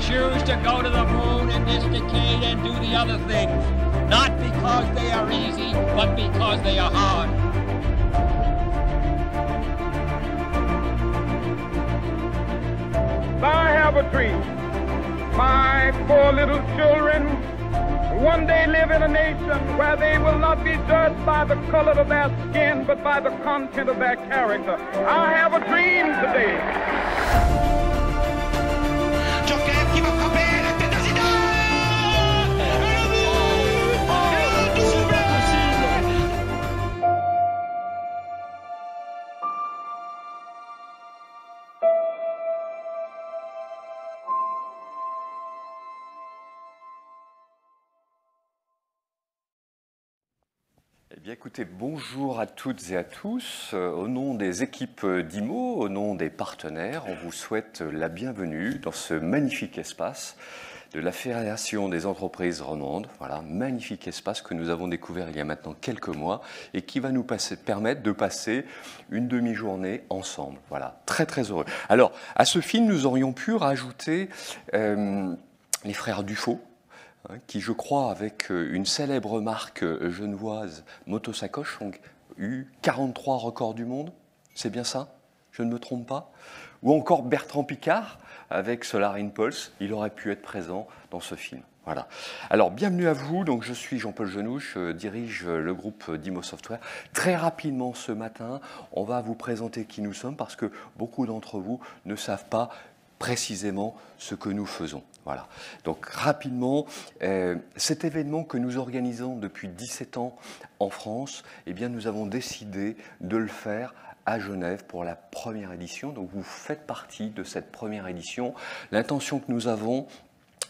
choose to go to the moon in this decade and do the other thing, not because they are easy, but because they are hard. I have a dream. My poor little children one day live in a nation where they will not be judged by the color of their skin, but by the content of their character. I have a dream today. Joker qui va frapper la tête de Zidane. Le but du double. Eh bien, écoutez, bonjour à toutes et à tous. Au nom des équipes d'IMO, au nom des partenaires, on vous souhaite la bienvenue dans ce magnifique espace de la Fédération des entreprises romandes. Voilà, magnifique espace que nous avons découvert il y a maintenant quelques mois et qui va nous permettre de passer une demi-journée ensemble. Voilà, très très heureux. Alors, à ce film, nous aurions pu rajouter les frères Dufaux, qui, je crois, avec une célèbre marque genevoise Motosacoche, ont eu 43 records du monde. C'est bien ça? Je ne me trompe pas? Ou encore Bertrand Piccard, avec Solar Impulse, il aurait pu être présent dans ce film. Voilà. Alors, bienvenue à vous. Donc, je suis Jean-Paul Genouche, je dirige le groupe d'IMO Software. Très rapidement, ce matin, on va vous présenter qui nous sommes, parce que beaucoup d'entre vous ne savent pas précisément ce que nous faisons. Voilà. Donc rapidement, cet événement que nous organisons depuis 17 ans en France, eh bien, nous avons décidé de le faire à Genève pour la première édition. Donc vous faites partie de cette première édition. L'intention que nous avons,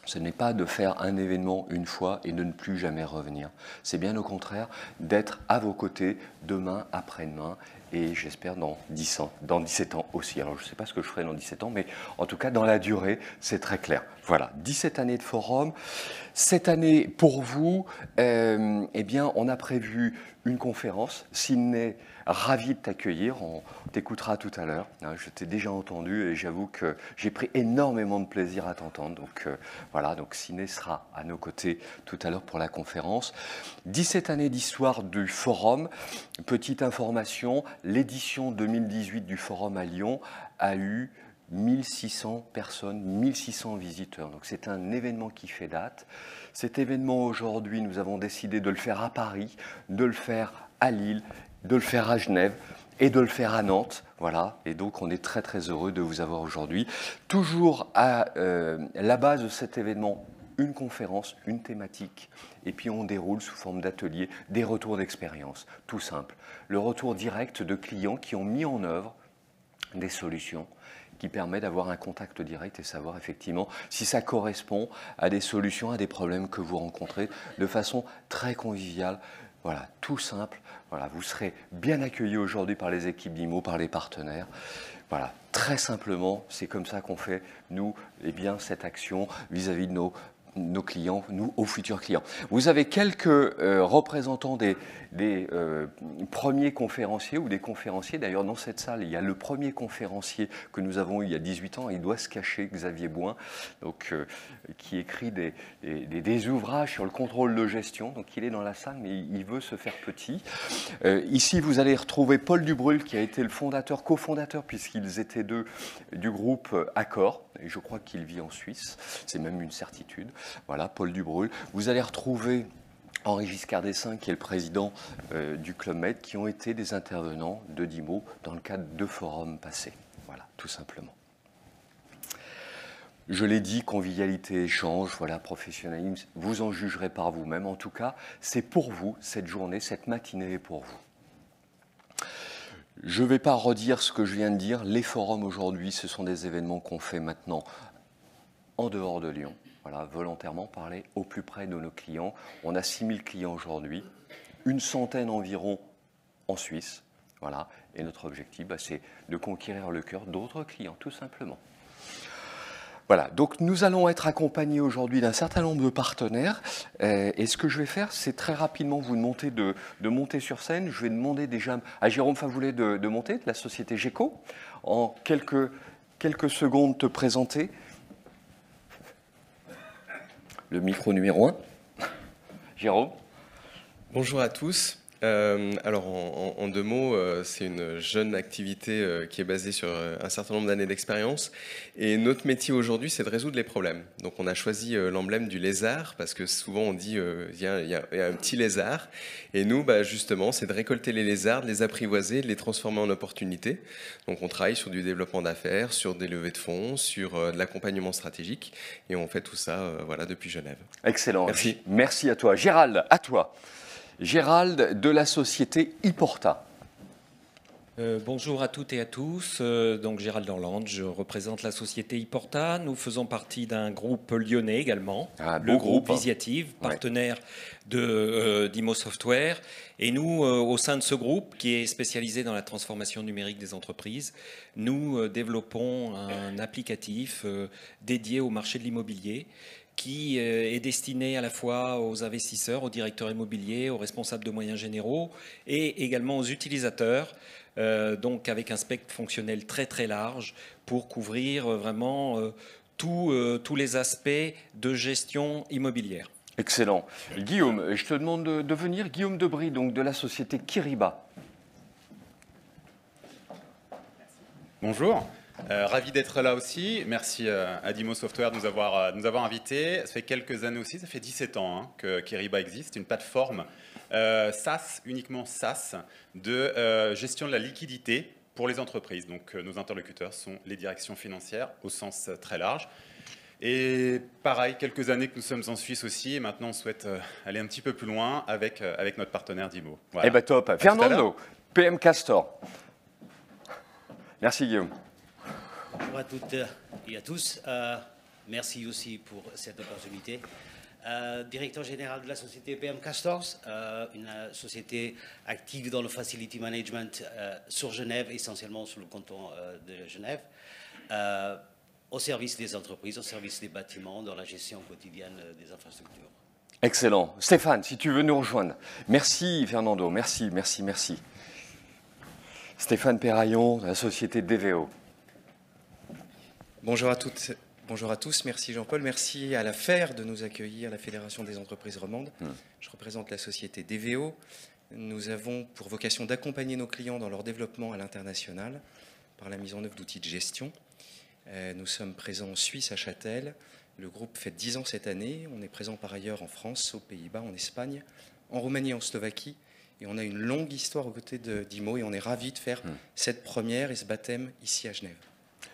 ce n'est pas de faire un événement une fois et de ne plus jamais revenir. C'est bien au contraire d'être à vos côtés demain, après-demain, et j'espère dans 17 ans aussi. Alors je ne sais pas ce que je ferai dans 17 ans, mais en tout cas dans la durée, c'est très clair. Voilà, 17 années de forum. Cette année, pour vous, eh bien, on a prévu une conférence. Sydney, ravi de t'accueillir. On t'écoutera tout à l'heure. Je t'ai déjà entendu et j'avoue que j'ai pris énormément de plaisir à t'entendre. Donc voilà, donc Sydney sera à nos côtés tout à l'heure pour la conférence. 17 années d'histoire du forum. Petite information, l'édition 2018 du forum à Lyon a eu 1600 personnes, 1600 visiteurs. Donc c'est un événement qui fait date. Cet événement aujourd'hui, nous avons décidé de le faire à Paris, de le faire à Lille, de le faire à Genève et de le faire à Nantes. Voilà, et donc on est très très heureux de vous avoir aujourd'hui. Toujours à la base de cet événement, une conférence, une thématique, et puis on déroule sous forme d'atelier des retours d'expérience, tout simple. Le retour direct de clients qui ont mis en œuvre des solutions qui permet d'avoir un contact direct et savoir effectivement si ça correspond à des solutions, à des problèmes que vous rencontrez de façon très conviviale. Voilà, tout simple. Voilà, vous serez bien accueillis aujourd'hui par les équipes d'IMO, par les partenaires. Voilà, très simplement, c'est comme ça qu'on fait, nous, eh bien, cette action vis-à-vis de nos clients, nous, aux futurs clients. Vous avez quelques représentants des premiers conférenciers ou des conférenciers. D'ailleurs, dans cette salle, il y a le premier conférencier que nous avons eu il y a 18 ans. Il doit se cacher, Xavier Bouin, donc, qui écrit des ouvrages sur le contrôle de gestion. Donc, il est dans la salle, mais il veut se faire petit. Ici, vous allez retrouver Paul Dubrul, qui a été le fondateur, cofondateur, puisqu'ils étaient deux, du groupe Accor. Et je crois qu'il vit en Suisse. C'est même une certitude. Voilà, Paul Dubrul. Vous allez retrouver Henri Giscard d'Estaing, qui est le président du Club Med, qui ont été des intervenants de DIMO dans le cadre de forums passés. Voilà, tout simplement. Je l'ai dit, convivialité, échange, voilà, professionnalisme, vous en jugerez par vous-même. En tout cas, c'est pour vous, cette journée, cette matinée est pour vous. Je ne vais pas redire ce que je viens de dire. Les forums aujourd'hui, ce sont des événements qu'on fait maintenant en dehors de Lyon. Voilà, volontairement parler au plus près de nos clients. On a 6000 clients aujourd'hui, une centaine environ en Suisse. Voilà, et notre objectif, c'est de conquérir le cœur d'autres clients, tout simplement. Voilà, donc nous allons être accompagnés aujourd'hui d'un certain nombre de partenaires. Et ce que je vais faire, c'est très rapidement vous demander de monter sur scène. Je vais demander déjà à Jérôme Favoulet de monter, de la société GECO. En quelques secondes, te présenter. le micro numéro 1. Jérôme. Bonjour à tous. Alors en deux mots, c'est une jeune activité qui est basée sur un certain nombre d'années d'expérience. Et notre métier aujourd'hui, c'est de résoudre les problèmes. Donc on a choisi l'emblème du lézard, parce que souvent on dit il y a un petit lézard. Et nous, justement, c'est de récolter les lézards, de les apprivoiser, de les transformer en opportunités. Donc on travaille sur du développement d'affaires, sur des levées de fonds, sur de l'accompagnement stratégique. Et on fait tout ça depuis Genève. Excellent. Merci. Merci à toi. Gérald, à toi. Gérald de la société Iporta. Bonjour à toutes et à tous, donc Gérald Dorland, je représente la société Iporta. Nous faisons partie d'un groupe lyonnais également, le groupe Visiative, partenaire d'Imo Software. Et nous, au sein de ce groupe qui est spécialisé dans la transformation numérique des entreprises, nous développons un applicatif dédié au marché de l'immobilier qui est destiné à la fois aux investisseurs, aux directeurs immobiliers, aux responsables de moyens généraux et également aux utilisateurs, donc avec un spectre fonctionnel très très large pour couvrir vraiment tous les aspects de gestion immobilière. Excellent. Guillaume, je te demande de venir. Guillaume Debry, donc de la société Kiriba. Bonjour. Ravi d'être là aussi. Merci à Dimo Software de nous avoir invités. Ça fait quelques années aussi, ça fait 17 ans que Kiriba existe. C'est une plateforme SaaS, uniquement SaaS, de gestion de la liquidité pour les entreprises. Donc nos interlocuteurs sont les directions financières au sens très large. Et pareil, quelques années que nous sommes en Suisse aussi. Et maintenant, on souhaite aller un petit peu plus loin avec notre partenaire Dimo. Voilà. Eh bien, top. Fernando, PM Castor. Merci Guillaume. Bonjour à toutes et à tous. Merci aussi pour cette opportunité. Directeur général de la société PM Castors, une société active dans le facility management sur Genève, essentiellement sur le canton de Genève, au service des entreprises, au service des bâtiments, dans la gestion quotidienne des infrastructures. Excellent. Stéphane, si tu veux nous rejoindre. Merci Fernando, merci. Stéphane Perraillon, de la société DVO. Bonjour à toutes, bonjour à tous. Merci Jean-Paul. Merci à la FER de nous accueillir, la Fédération des entreprises romandes. Je représente la société DVO. Nous avons pour vocation d'accompagner nos clients dans leur développement à l'international par la mise en œuvre d'outils de gestion. Nous sommes présents en Suisse, à Châtel. Le groupe fait 10 ans cette année. On est présent par ailleurs en France, aux Pays-Bas, en Espagne, en Roumanie, en Slovaquie. Et on a une longue histoire aux côtés d'Imo et on est ravis de faire cette première et ce baptême ici à Genève.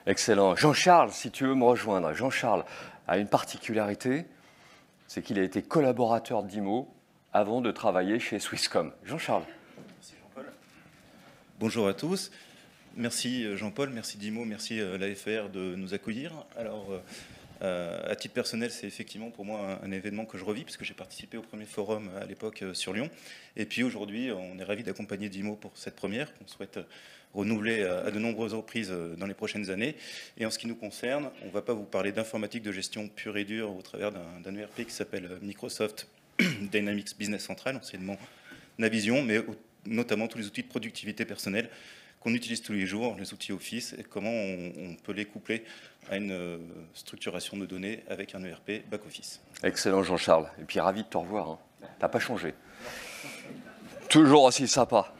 Excellent. Jean-Charles, si tu veux me rejoindre. Jean-Charles a une particularité, c'est qu'il a été collaborateur d'Imo avant de travailler chez Swisscom. Jean-Charles. Merci Jean-Paul. Bonjour à tous. Merci Jean-Paul, merci Dimo, merci l'AFR de nous accueillir. Alors, à titre personnel, c'est effectivement pour moi un événement que je revis, puisque j'ai participé au premier forum à l'époque sur Lyon. Et puis aujourd'hui, on est ravis d'accompagner Dimo pour cette première, qu'on souhaite renouveler à de nombreuses reprises dans les prochaines années. Et en ce qui nous concerne, on ne va pas vous parler d'informatique de gestion pure et dure au travers d'un ERP qui s'appelle Microsoft Dynamics Business Central, anciennement Navision, mais notamment tous les outils de productivité personnelle qu'on utilise tous les jours, les outils Office, et comment on peut les coupler à une structuration de données avec un ERP back-office. Excellent Jean-Charles, et puis ravi de te revoir. T'as pas changé. Toujours aussi sympa.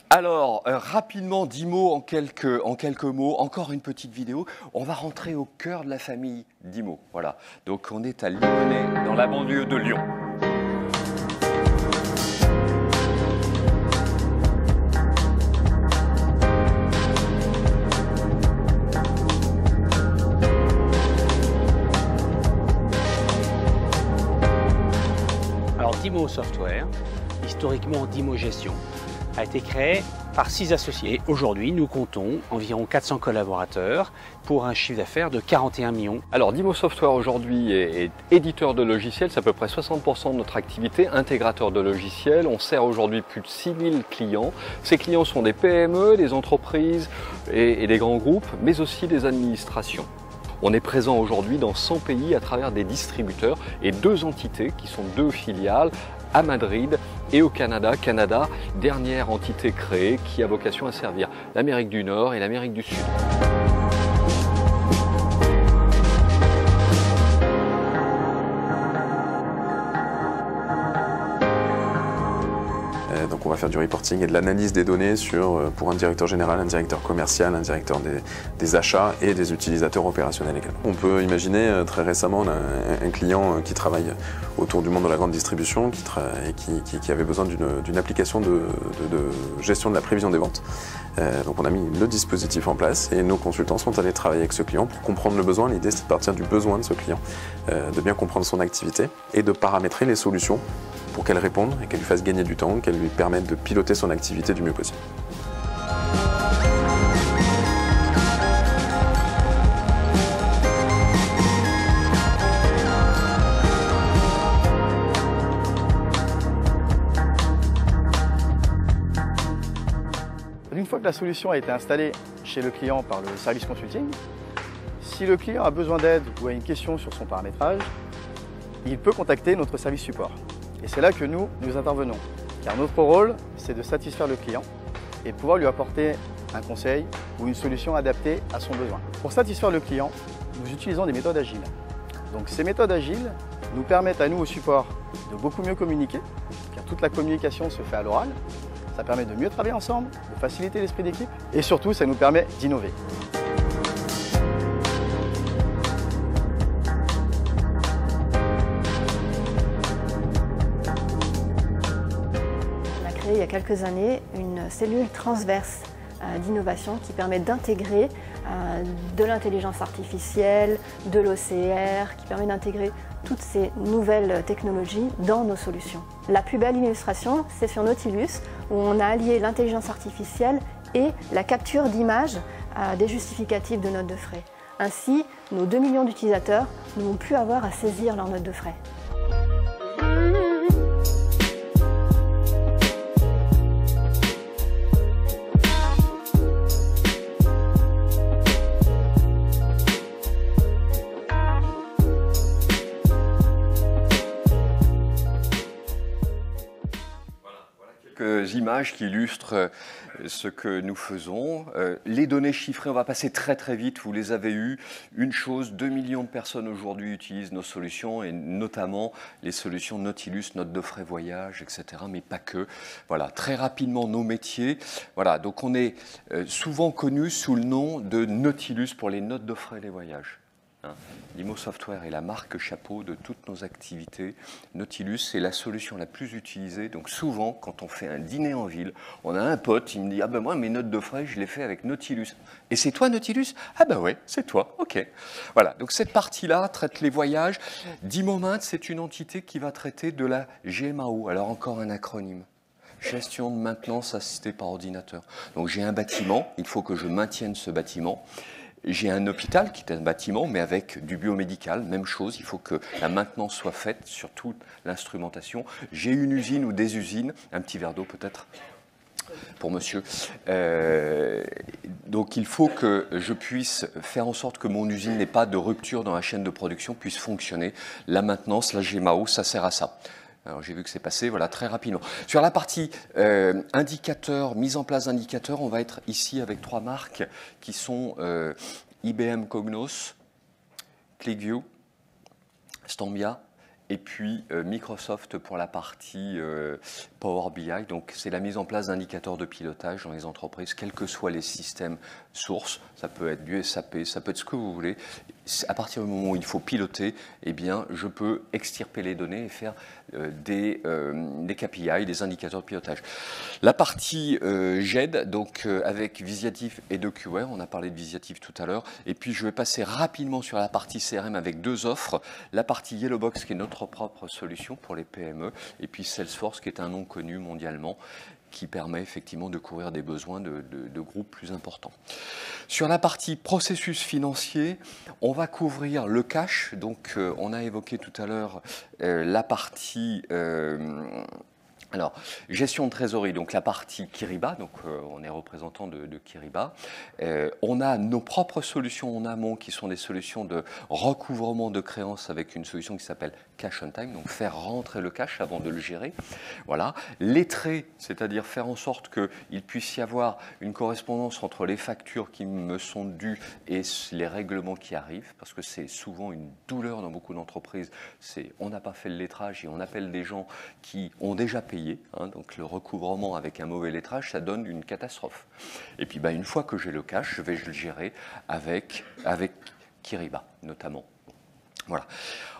Alors, rapidement, 10 mots en quelques mots, encore une petite vidéo. On va rentrer au cœur de la famille d'Imo. Voilà, donc on est à Limonest, dans la banlieue de Lyon. Dimo Software, historiquement Dimo Gestion, a été créé par 6 associés. Aujourd'hui, nous comptons environ 400 collaborateurs pour un chiffre d'affaires de 41 millions. Alors, Dimo Software aujourd'hui est éditeur de logiciels, c'est à peu près 60% de notre activité, intégrateur de logiciels. On sert aujourd'hui plus de 6000 clients. Ces clients sont des PME, des entreprises et des grands groupes, mais aussi des administrations. On est présent aujourd'hui dans 100 pays à travers des distributeurs et 2 entités qui sont 2 filiales à Madrid et au Canada. Canada, dernière entité créée qui a vocation à servir l'Amérique du Nord et l'Amérique du Sud. faire du reporting et de l'analyse des données pour un directeur général, un directeur commercial, un directeur des achats et des utilisateurs opérationnels également. On peut imaginer, très récemment, on a un client qui travaille autour du monde de la grande distribution qui avait besoin d'une application de gestion de la prévision des ventes. Donc on a mis le dispositif en place et nos consultants sont allés travailler avec ce client pour comprendre le besoin. L'idée, c'est de partir du besoin de ce client, de bien comprendre son activité et de paramétrer les solutions pour qu'elles répondent et qu'elles lui fassent gagner du temps, qu'elles lui permettent de piloter son activité du mieux possible. Une fois que la solution a été installée chez le client par le service consulting, si le client a besoin d'aide ou a une question sur son paramétrage, il peut contacter notre service support. Et c'est là que nous intervenons. Car notre rôle, c'est de satisfaire le client et de pouvoir lui apporter un conseil ou une solution adaptée à son besoin. Pour satisfaire le client, nous utilisons des méthodes agiles. Donc ces méthodes agiles nous permettent à nous au support de beaucoup mieux communiquer, car toute la communication se fait à l'oral. Ça permet de mieux travailler ensemble, de faciliter l'esprit d'équipe et surtout ça nous permet d'innover. On a créé il y a quelques années une cellule transverse d'innovation qui permet d'intégrer de l'intelligence artificielle, de l'OCR, qui permet d'intégrer toutes ces nouvelles technologies dans nos solutions. La plus belle illustration, c'est sur Nautilus, où on a allié l'intelligence artificielle et la capture d'images des justificatifs de notes de frais. Ainsi, nos 2 millions d'utilisateurs ne vont plus avoir à saisir leurs notes de frais. Images qui illustrent ce que nous faisons. Les données chiffrées, on va passer très très vite, vous les avez eues. Une chose, 2 millions de personnes aujourd'hui utilisent nos solutions et notamment les solutions Nautilus, notes de frais voyage, etc. Mais pas que. Voilà, très rapidement nos métiers. Voilà, donc on est souvent connu sous le nom de Nautilus pour les notes de frais et les voyages. DIMO Software est la marque chapeau de toutes nos activités. Nautilus, c'est la solution la plus utilisée. Donc souvent, quand on fait un dîner en ville, on a un pote, il me dit « Ah ben moi, mes notes de frais, je les fais avec Nautilus. » Et c'est toi, Nautilus? Ah ben ouais, c'est toi, ok. Voilà, donc cette partie-là traite les voyages. DIMO-Mint, c'est une entité qui va traiter de la GMAO. Alors encore un acronyme. Gestion de maintenance assistée par ordinateur. Donc j'ai un bâtiment, il faut que je maintienne ce bâtiment. J'ai un hôpital qui est un bâtiment, mais avec du biomédical, même chose, il faut que la maintenance soit faite sur toute l'instrumentation. J'ai une usine ou des usines, un petit verre d'eau peut-être pour monsieur. Donc il faut que je puisse faire en sorte que mon usine n'ait pas de rupture dans la chaîne de production, puisse fonctionner. La maintenance, la GMAO, ça sert à ça. Alors j'ai vu que c'est passé, voilà, très rapidement. Sur la partie indicateurs, mise en place d'indicateurs, on va être ici avec 3 marques qui sont IBM Cognos, ClickView, Stambia, et puis Microsoft pour la partie Power BI. Donc c'est la mise en place d'indicateurs de pilotage dans les entreprises, quels que soient les systèmes sources. Ça peut être du SAP, ça peut être ce que vous voulez. À partir du moment où il faut piloter, eh bien, je peux extirper les données et faire des KPI, des indicateurs de pilotage. La partie GED, donc avec Visiative et DocuWare, on a parlé de Visiative tout à l'heure, et puis je vais passer rapidement sur la partie CRM avec 2 offres, la partie Yellowbox qui est notre propre solution pour les PME, et puis Salesforce qui est un nom connu mondialement, qui permet effectivement de couvrir des besoins de groupes plus importants. Sur la partie processus financier, on va couvrir le cash. Donc, on a évoqué tout à l'heure la partie alors, gestion de trésorerie, donc la partie Kyriba, donc on est représentant de Kyriba. On a nos propres solutions en amont qui sont des solutions de recouvrement de créances avec une solution qui s'appelle Cash on Time, donc faire rentrer le cash avant de le gérer. Voilà. Les traits, c'est-à-dire faire en sorte qu'il puisse y avoir une correspondance entre les factures qui me sont dues et les règlements qui arrivent, parce que c'est souvent une douleur dans beaucoup d'entreprises. On n'a pas fait le lettrage et on appelle des gens qui ont déjà payé grillé, hein, donc le recouvrement avec un mauvais lettrage, ça donne une catastrophe. Et puis une fois que j'ai le cache, je vais le gérer avec Kyriba notamment. Voilà.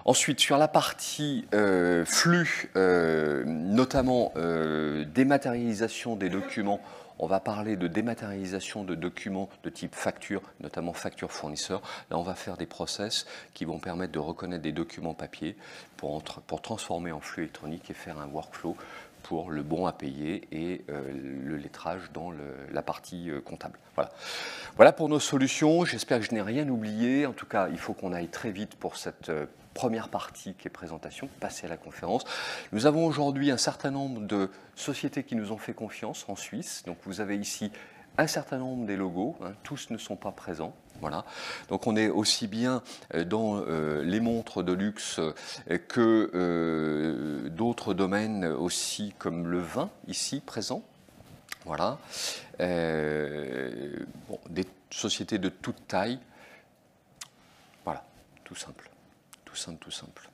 Ensuite, sur la partie flux, notamment dématérialisation des documents, on va parler de dématérialisation de documents de type facture, notamment facture fournisseur. Là, on va faire des process qui vont permettre de reconnaître des documents papier pour transformer en flux électronique et faire un workflow pour le bon à payer et le lettrage dans la partie comptable. Voilà. Voilà pour nos solutions. J'espère que je n'ai rien oublié. En tout cas, il faut qu'on aille très vite pour cette première partie qui est présentation, passer à la conférence. Nous avons aujourd'hui un certain nombre de sociétés qui nous ont fait confiance en Suisse. Donc vous avez ici un certain nombre des logos, hein, tous ne sont pas présents. Voilà. Donc on est aussi bien dans les montres de luxe que d'autres domaines aussi comme le vin ici présent. Voilà. Des sociétés de toute taille. Voilà, tout simple. Tout simple, tout simple.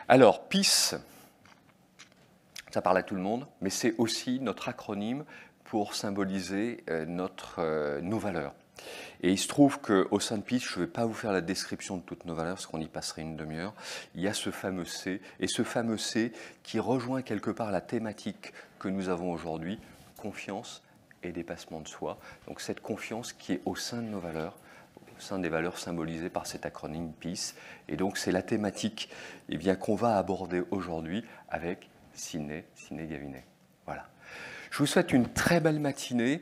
Alors, PIS, ça parle à tout le monde, mais c'est aussi notre acronyme pour symboliser nos valeurs. Et il se trouve qu'au sein de PIS, je ne vais pas vous faire la description de toutes nos valeurs, parce qu'on y passerait une demi-heure. Il y a ce fameux C, et ce fameux C qui rejoint quelque part la thématique que nous avons aujourd'hui, confiance et dépassement de soi. Donc cette confiance qui est au sein de nos valeurs, au sein des valeurs symbolisées par cet acronyme PIS. Et donc c'est la thématique qu'on va aborder aujourd'hui avec Sidney Gavinet. Voilà. Je vous souhaite une très belle matinée,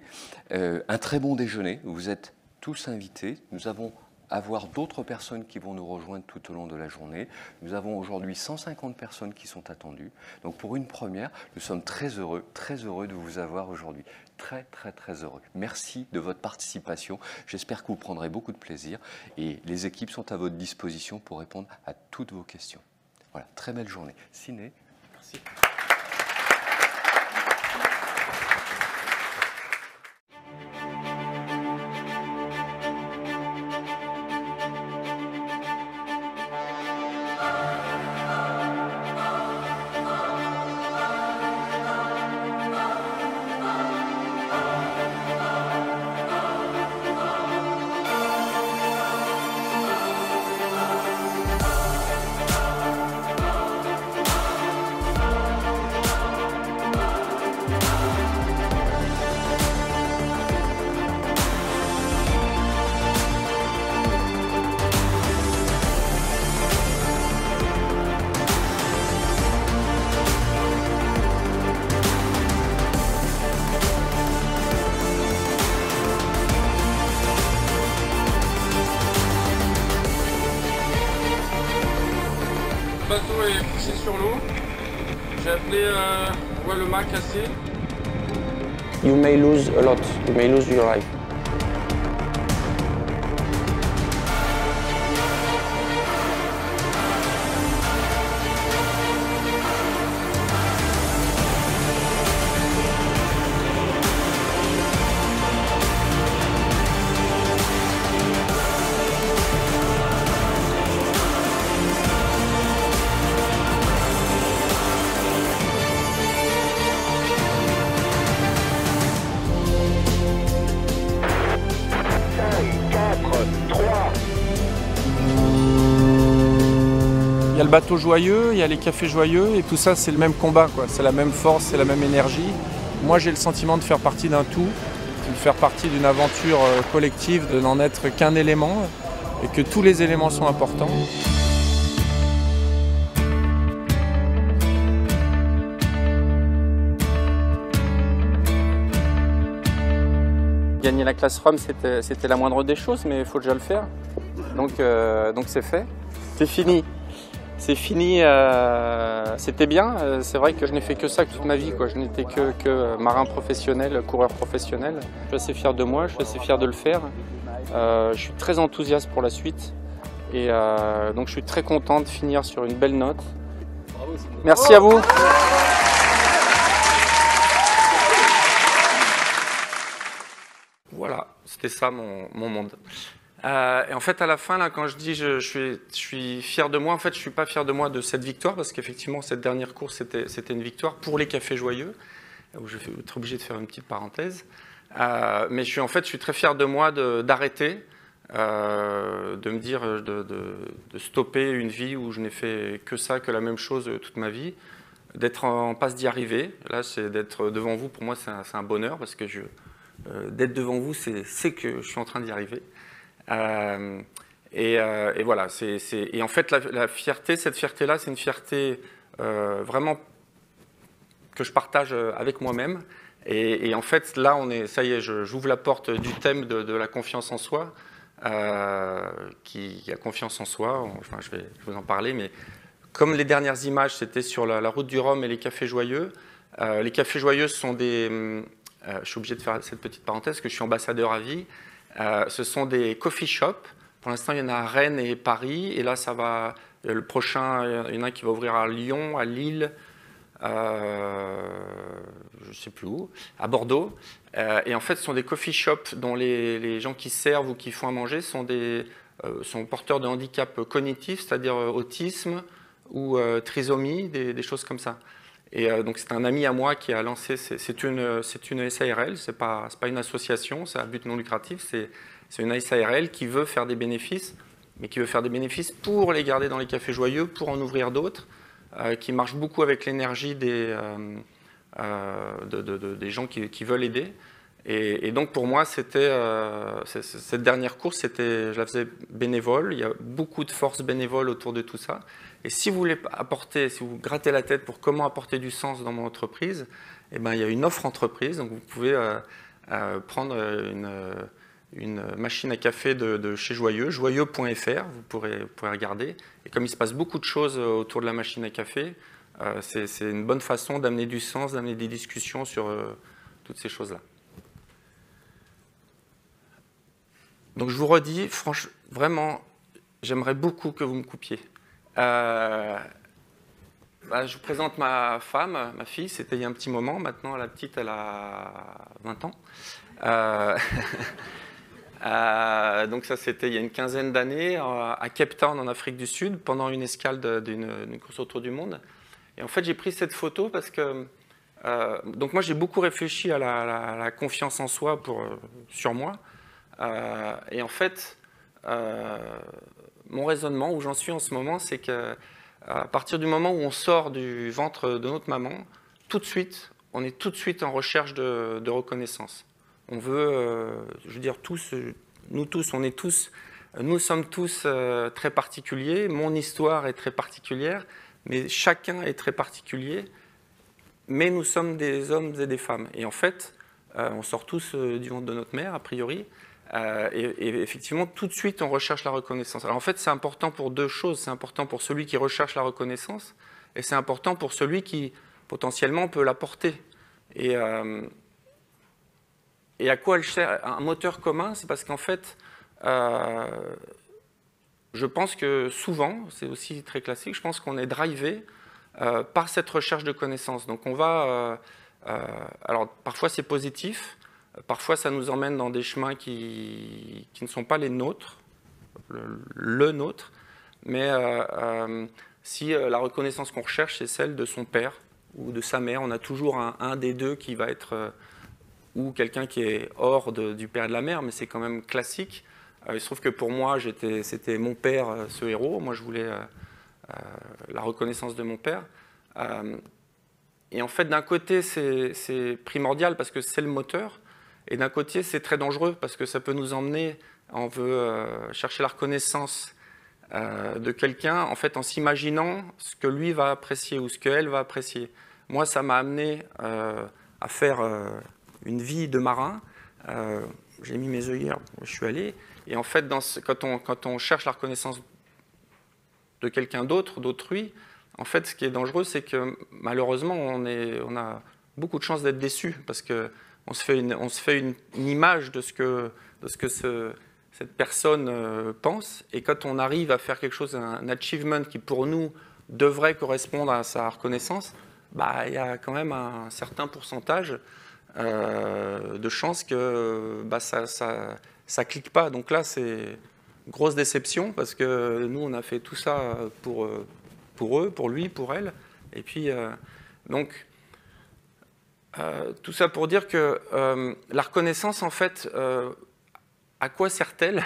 un très bon déjeuner. Vous êtes tous invités. Nous allons avoir d'autres personnes qui vont nous rejoindre tout au long de la journée. Nous avons aujourd'hui 150 personnes qui sont attendues. Donc pour une première, nous sommes très heureux de vous avoir aujourd'hui. Très, très, très heureux. Merci de votre participation. J'espère que vous prendrez beaucoup de plaisir. Et les équipes sont à votre disposition pour répondre à toutes vos questions. Voilà, très belle journée. Sidney. Merci. Le bateau est couché sur l'eau. J'ai appelé le mât cassé. You may lose a lot. You may lose your life. Il y a le bateau joyeux, il y a les cafés joyeux, et tout ça c'est le même combat, quoi. C'est la même force, c'est la même énergie. Moi j'ai le sentiment de faire partie d'un tout, de faire partie d'une aventure collective, de n'en être qu'un élément, et que tous les éléments sont importants. Gagner la classe Rome, c'était la moindre des choses, mais il faut déjà le faire. Donc c'est fait. C'est fini. C'est fini. C'était bien. C'est vrai que je n'ai fait que ça toute ma vie, quoi. Je n'étais que marin professionnel, coureur professionnel. Je suis assez fier de moi, je suis assez fier de le faire. Je suis très enthousiaste pour la suite. Et donc je suis très content de finir sur une belle note. Bravo, merci à vous. Voilà, c'était ça mon monde. Et en fait, à la fin, là, quand je dis je suis fier de moi, en fait, je ne suis pas fier de moi de cette victoire, parce qu'effectivement, cette dernière course, c'était une victoire pour les Cafés Joyeux, où je vais être obligé de faire une petite parenthèse. Mais je suis très fier de moi d'arrêter, de me dire, de stopper une vie où je n'ai fait que ça, que la même chose toute ma vie, d'être en passe d'y arriver. Là, c'est d'être devant vous, pour moi, c'est un bonheur, parce que d'être devant vous, c'est que je suis en train d'y arriver. Et voilà, et en fait, la fierté, cette fierté-là, c'est une fierté vraiment que je partage avec moi-même. Et en fait, là, ça y est, j'ouvre la porte du thème de la confiance en soi, qui a confiance en soi. Enfin, je vais vous en parler, mais comme les dernières images, c'était sur la route du Rhum et les Cafés Joyeux. Les Cafés Joyeux sont des... je suis obligé de faire cette petite parenthèse, parce que je suis ambassadeur à vie. Ce sont des coffee shops. Pour l'instant, il y en a à Rennes et Paris. Et là, ça va. Le prochain, il y en a un qui va ouvrir à Lyon, à Lille, je ne sais plus où, à Bordeaux. Et en fait, ce sont des coffee shops dont les gens qui servent ou qui font à manger sont porteurs de handicap cognitif, c'est-à-dire autisme ou trisomie, des choses comme ça. Et donc c'est un ami à moi qui a lancé, c'est une SARL, c'est pas une association, c'est un but non lucratif, c'est une SARL qui veut faire des bénéfices, mais qui veut faire des bénéfices pour les garder dans les Cafés Joyeux, pour en ouvrir d'autres, qui marche beaucoup avec l'énergie des gens qui veulent aider. Et donc pour moi, cette dernière course, je la faisais bénévole, il y a beaucoup de forces bénévoles autour de tout ça. Et si vous voulez apporter, si vous grattez la tête pour comment apporter du sens dans mon entreprise, eh ben, il y a une offre entreprise, donc vous pouvez prendre une machine à café de chez Joyeux, joyeux.fr, vous pourrez regarder. Et comme il se passe beaucoup de choses autour de la machine à café, c'est une bonne façon d'amener du sens, d'amener des discussions sur toutes ces choses-là. Donc je vous redis, franchement, vraiment, j'aimerais beaucoup que vous me coupiez. Je vous présente ma femme, ma fille, c'était il y a un petit moment, maintenant la petite elle a 20 ans. Donc ça c'était il y a une quinzaine d'années à Cape Town en Afrique du Sud pendant une escale d'une course autour du monde. Et en fait j'ai pris cette photo parce que donc moi j'ai beaucoup réfléchi à la confiance en soi sur moi. Et en fait mon raisonnement, où j'en suis en ce moment, c'est qu'à partir du moment où on sort du ventre de notre maman, on est tout de suite en recherche de reconnaissance. On veut, je veux dire, nous sommes tous très particuliers, mon histoire est très particulière, mais chacun est très particulier, mais nous sommes des hommes et des femmes. Et en fait, on sort tous du ventre de notre mère, a priori, et effectivement, tout de suite, on recherche la reconnaissance. Alors en fait, c'est important pour deux choses. C'est important pour celui qui recherche la reconnaissance, et c'est important pour celui qui, potentiellement, peut l'apporter. Et à quoi elle sert un moteur commun? C'est parce qu'en fait, je pense que souvent, c'est aussi très classique, je pense qu'on est drivé par cette recherche de connaissance. Donc on va... alors parfois c'est positif, parfois ça nous emmène dans des chemins qui ne sont pas les nôtres, le nôtre, mais si la reconnaissance qu'on recherche, c'est celle de son père ou de sa mère, on a toujours un des deux qui va être... ou quelqu'un qui est hors du père et de la mère, mais c'est quand même classique. Il se trouve que pour moi, c'était mon père, ce héros. Moi, je voulais la reconnaissance de mon père. Et en fait, d'un côté, c'est primordial parce que c'est le moteur. Et d'un côté, c'est très dangereux parce que ça peut nous emmener, on veut chercher la reconnaissance de quelqu'un, en fait, en s'imaginant ce que lui va apprécier ou ce qu'elle va apprécier. Moi, ça m'a amené à faire une vie de marin. J'ai mis mes œillères, je suis allé. Et en fait, quand on cherche la reconnaissance de quelqu'un d'autre, d'autrui, en fait, ce qui est dangereux, c'est que malheureusement, on a beaucoup de chances d'être déçu parce qu'on se fait une image de ce que cette personne pense. Et quand on arrive à faire quelque chose, un achievement qui pour nous devrait correspondre à sa reconnaissance, bah, il y a quand même un certain pourcentage de chances que bah, ça ça clique pas. Donc là, c'est une grosse déception parce que nous, on a fait tout ça pour eux, pour lui, pour elle. Et puis, donc, tout ça pour dire que la reconnaissance, en fait, à quoi sert-elle?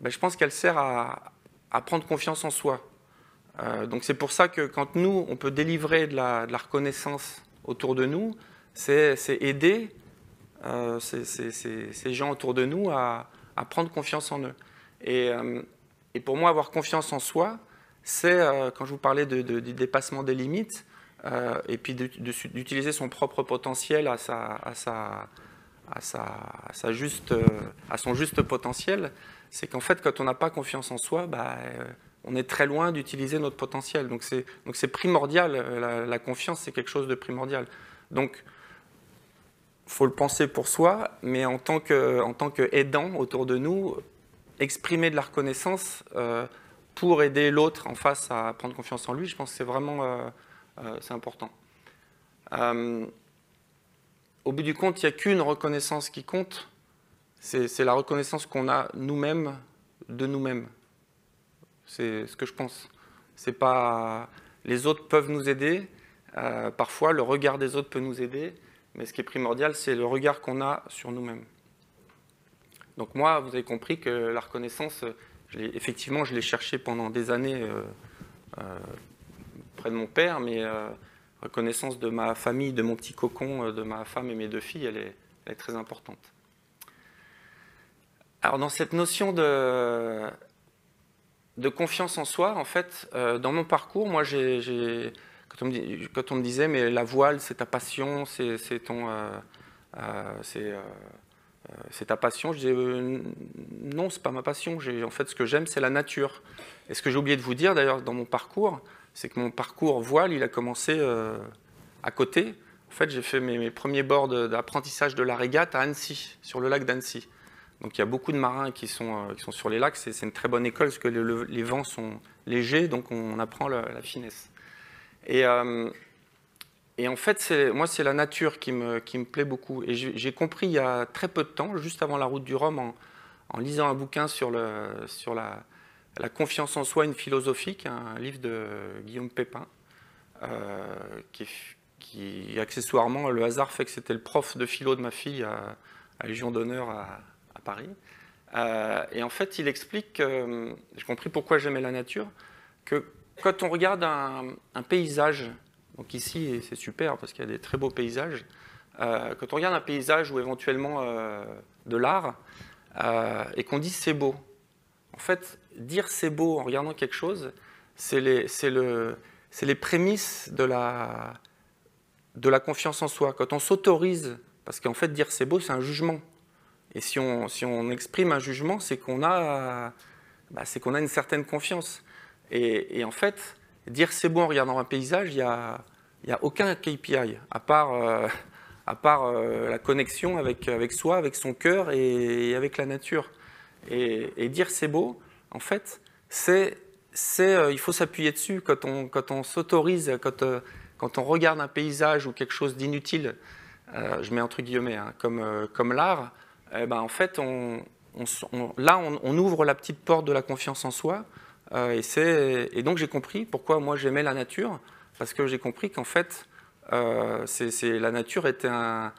Ben, je pense qu'elle sert à prendre confiance en soi. Donc c'est pour ça que quand nous, on peut délivrer de la reconnaissance autour de nous, c'est aider ces gens autour de nous à prendre confiance en eux. Et pour moi, avoir confiance en soi, c'est, quand je vous parlais du dépassement des limites, et puis d'utiliser son propre potentiel à son juste potentiel, c'est qu'en fait, quand on n'a pas confiance en soi, bah, on est très loin d'utiliser notre potentiel. Donc c'est primordial, la confiance, c'est quelque chose de primordial. Donc, il faut le penser pour soi, mais en tant qu'aidant autour de nous, exprimer de la reconnaissance pour aider l'autre en face à prendre confiance en lui, je pense que c'est vraiment c'est important. Au bout du compte, il n'y a qu'une reconnaissance qui compte, c'est la reconnaissance qu'on a nous-mêmes de nous-mêmes. C'est ce que je pense. C'est pas... Les autres peuvent nous aider, parfois le regard des autres peut nous aider, mais ce qui est primordial, c'est le regard qu'on a sur nous-mêmes. Donc moi, vous avez compris que la reconnaissance, effectivement, je l'ai cherchée pendant des années près de mon père, mais reconnaissance de ma famille, de mon petit cocon, de ma femme et mes 2 filles, elle est très importante. Alors dans cette notion de confiance en soi, en fait, dans mon parcours, moi, quand on me disait, mais la voile, c'est ta passion, c'est ta passion, je disais, non, c'est pas ma passion. En fait, ce que j'aime, c'est la nature. Et ce que j'ai oublié de vous dire, d'ailleurs, dans mon parcours, c'est que mon parcours voile, il a commencé à côté. En fait, j'ai fait mes premiers bords d'apprentissage de la régate à Annecy, sur le lac d'Annecy. Donc il y a beaucoup de marins qui sont sur les lacs, c'est une très bonne école parce que les vents sont légers, donc on apprend la finesse. Et en fait, moi c'est la nature qui me plaît beaucoup. Et j'ai compris il y a très peu de temps, juste avant la route du Rhum, en lisant un bouquin sur la confiance en soi, une philosophique, un livre de Guillaume Pépin, qui accessoirement, le hasard fait que c'était le prof de philo de ma fille à Légion d'honneur à Paris. Et en fait, il explique, j'ai compris pourquoi j'aimais la nature, que quand on regarde un paysage, donc ici c'est super parce qu'il y a des très beaux paysages, quand on regarde un paysage ou éventuellement de l'art, et qu'on dit c'est beau, en fait, dire c'est beau en regardant quelque chose, c'est les prémices de la confiance en soi. Quand on s'autorise, parce qu'en fait dire c'est beau, c'est un jugement. Et si on exprime un jugement, c'est qu'on a une certaine confiance. Et en fait, dire c'est beau en regardant un paysage, il n'y a aucun KPI, à part la connexion avec soi, avec son cœur et avec la nature. Et dire c'est beau, en fait, il faut s'appuyer dessus. Quand on s'autorise, quand on regarde un paysage ou quelque chose d'inutile, je mets entre guillemets, hein, comme l'art, en fait, on ouvre la petite porte de la confiance en soi. Et donc j'ai compris pourquoi moi j'aimais la nature, parce que j'ai compris qu'en fait, la nature était me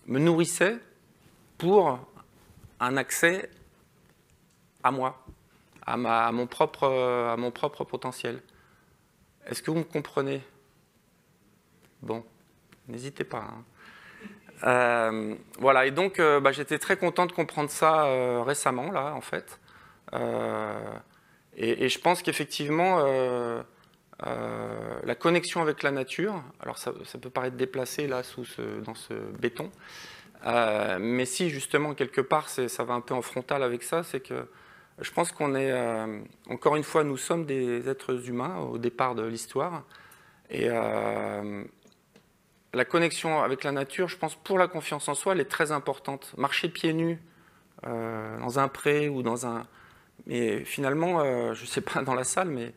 nourrissait pour un accès à moi, à mon propre potentiel. Est-ce que vous me comprenez? Bon, n'hésitez pas. Hein. Voilà, et donc j'étais très content de comprendre ça récemment, là, en fait. Et je pense qu'effectivement, la connexion avec la nature, alors ça peut paraître déplacé, là, dans ce béton, mais si, justement, quelque part, ça va un peu en frontal avec ça, c'est que je pense qu'on est, encore une fois, nous sommes des êtres humains au départ de l'histoire, et la connexion avec la nature, je pense, pour la confiance en soi, elle est très importante. Marcher pieds nus dans un pré ou dans un... Mais finalement, je ne sais pas dans la salle, mais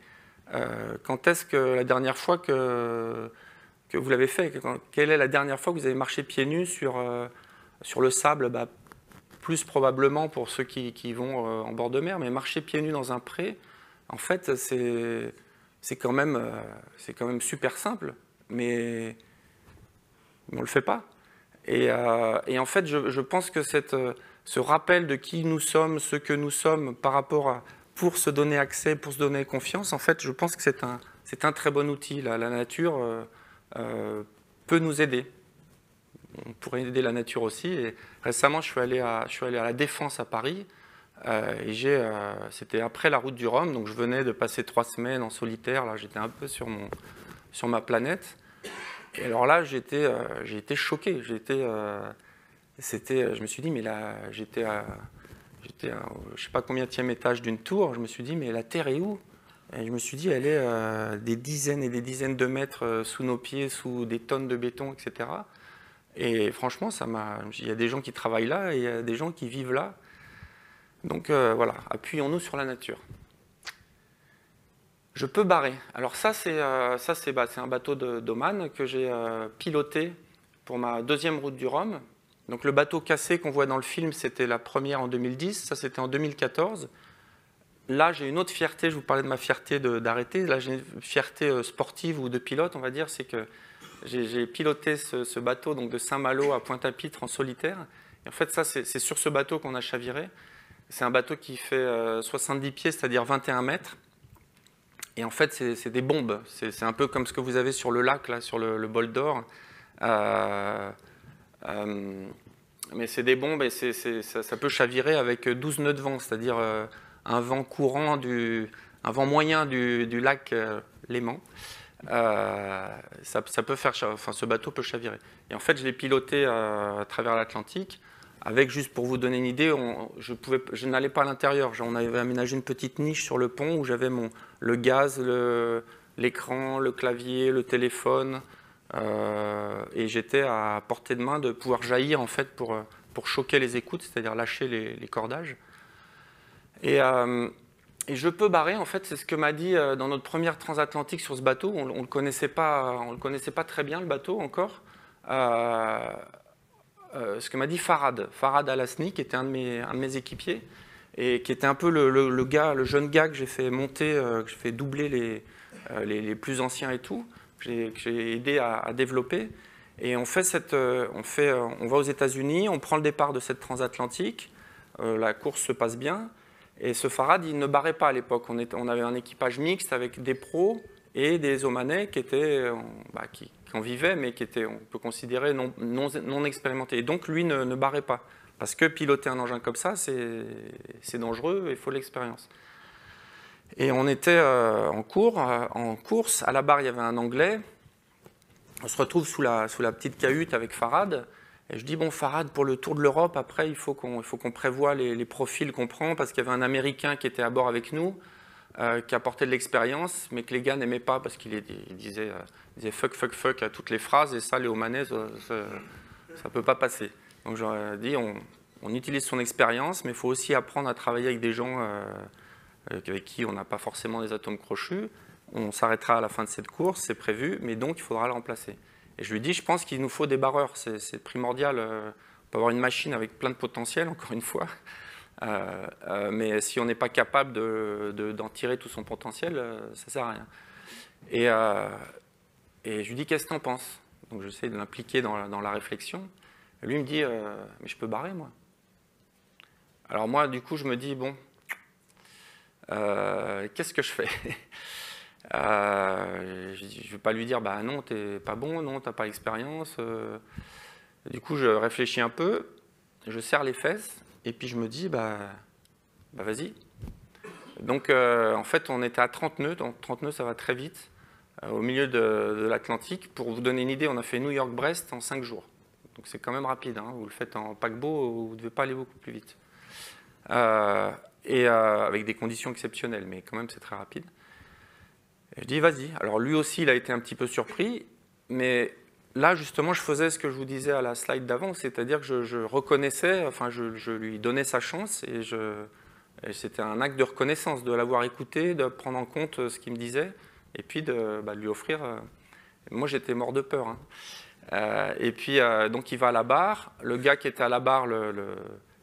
quand est-ce que la dernière fois que vous l'avez fait, quelle est la dernière fois que vous avez marché pieds nus sur le sable? plus probablement pour ceux qui vont en bord de mer, mais marcher pieds nus dans un pré, en fait, c'est quand même super simple, mais on ne le fait pas. Et en fait, je pense que ce rappel de qui nous sommes, ce que nous sommes par rapport à, pour se donner accès, pour se donner confiance, en fait, je pense que c'est un très bon outil. La nature peut nous aider. On pourrait aider la nature aussi. Et récemment, je suis allé à la Défense à Paris. Et c'était après la route du Rhum, donc je venais de passer 3 semaines en solitaire. Là, j'étais un peu sur ma planète. Et alors là, j'ai été choqué. Je me suis dit, mais là, j'étais je ne sais pas combienième étage d'une tour. Je me suis dit, mais la Terre est où? Et je me suis dit, elle est des dizaines et des dizaines de mètres sous nos pieds, sous des tonnes de béton, etc. Et franchement, il y a des gens qui travaillent là et il y a des gens qui vivent là. Donc voilà, appuyons-nous sur la nature. Je peux barrer. Alors ça, c'est un bateau d'Oman que j'ai piloté pour ma 2e route du Rhum. Donc le bateau cassé qu'on voit dans le film, c'était la première en 2010. Ça, c'était en 2014. Là, j'ai une autre fierté. Je vous parlais de ma fierté d'arrêter. Là, j'ai une fierté sportive ou de pilote, on va dire. C'est que j'ai piloté ce bateau donc de Saint-Malo à Pointe-à-Pitre en solitaire. Et en fait, ça, c'est sur ce bateau qu'on a chaviré. C'est un bateau qui fait 70 pieds, c'est-à-dire 21 mètres. Et en fait, c'est des bombes. C'est un peu comme ce que vous avez sur le lac, là, sur le bol d'or. Mais c'est des bombes et ça peut chavirer avec 12 nœuds de vent, c'est-à-dire un vent courant, un vent moyen du lac Léman. Ça peut faire, ce bateau peut chavirer. Et en fait, je l'ai piloté à travers l'Atlantique. Avec, juste pour vous donner une idée, je n'allais pas à l'intérieur. On avait aménagé une petite niche sur le pont où j'avais le gaz, l'écran, le clavier, le téléphone. Et j'étais à portée de main de pouvoir jaillir en fait pour choquer les écoutes, c'est-à-dire lâcher les cordages. Et je peux barrer, en fait, c'est ce que m'a dit dans notre première transatlantique sur ce bateau. On ne le connaissait pas très bien, le bateau, encore. Ce que m'a dit Farhad Alasni, qui était un de mes équipiers, et qui était un peu le jeune gars que j'ai fait monter, que j'ai fait doubler les plus anciens et tout, que j'ai aidé à développer. Et on va aux États-Unis, on prend le départ de cette transatlantique, la course se passe bien, et ce Farhad, il ne barrait pas à l'époque. On avait un équipage mixte avec des pros et des Omanais qui en vivaient, mais qui étaient, on peut considérer, non expérimentés. Et donc, lui ne barrait pas. Parce que piloter un engin comme ça, c'est dangereux et il faut l'expérience. Et on était en course. À la barre, il y avait un Anglais. On se retrouve sous la petite cahute avec Farhad. Et je dis, bon, Farhad, pour le tour de l'Europe, après, il faut qu'on prévoie les profils qu'on prend, parce qu'il y avait un Américain qui était à bord avec nous, qui apportait de l'expérience, mais que les gars n'aimaient pas, parce qu'il disait fuck, fuck, fuck à toutes les phrases, et ça, les Omanais, ça ne peut pas passer. Donc j'aurais dit, on utilise son expérience, mais il faut aussi apprendre à travailler avec des gens avec qui on n'a pas forcément des atomes crochus. On s'arrêtera à la fin de cette course, c'est prévu, mais donc il faudra le remplacer. Et je lui dis, je pense qu'il nous faut des barreurs, c'est primordial. On peut avoir une machine avec plein de potentiel, encore une fois, mais si on n'est pas capable d'en tirer tout son potentiel, ça ne sert à rien. Et je lui dis, qu'est-ce que tu en penses? Donc j'essaie de l'impliquer dans la réflexion. Et lui me dit, mais je peux barrer, moi. Alors moi, du coup, je me dis, bon, qu'est-ce que je fais? Je ne vais pas lui dire, bah non, t'es pas bon, non, t'as pas l'expérience. Du coup, je réfléchis un peu, je serre les fesses, et puis je me dis, bah vas-y. Donc, en fait, on était à 30 nœuds, donc 30 nœuds, ça va très vite, au milieu de l'Atlantique. Pour vous donner une idée, on a fait New York-Brest en 5 jours. Donc c'est quand même rapide, hein. Vous le faites en paquebot, vous ne devez pas aller beaucoup plus vite. Avec des conditions exceptionnelles, mais quand même, c'est très rapide. Et je dis, vas-y. Alors lui aussi, il a été un petit peu surpris, mais là, justement, je faisais ce que je vous disais à la slide d'avant, c'est-à-dire que je reconnaissais, enfin, je lui donnais sa chance, et c'était un acte de reconnaissance, de l'avoir écouté, de prendre en compte ce qu'il me disait, et puis de lui offrir... Moi, j'étais mort de peur. Hein. Et puis, donc, il va à la barre. Le gars qui était à la barre,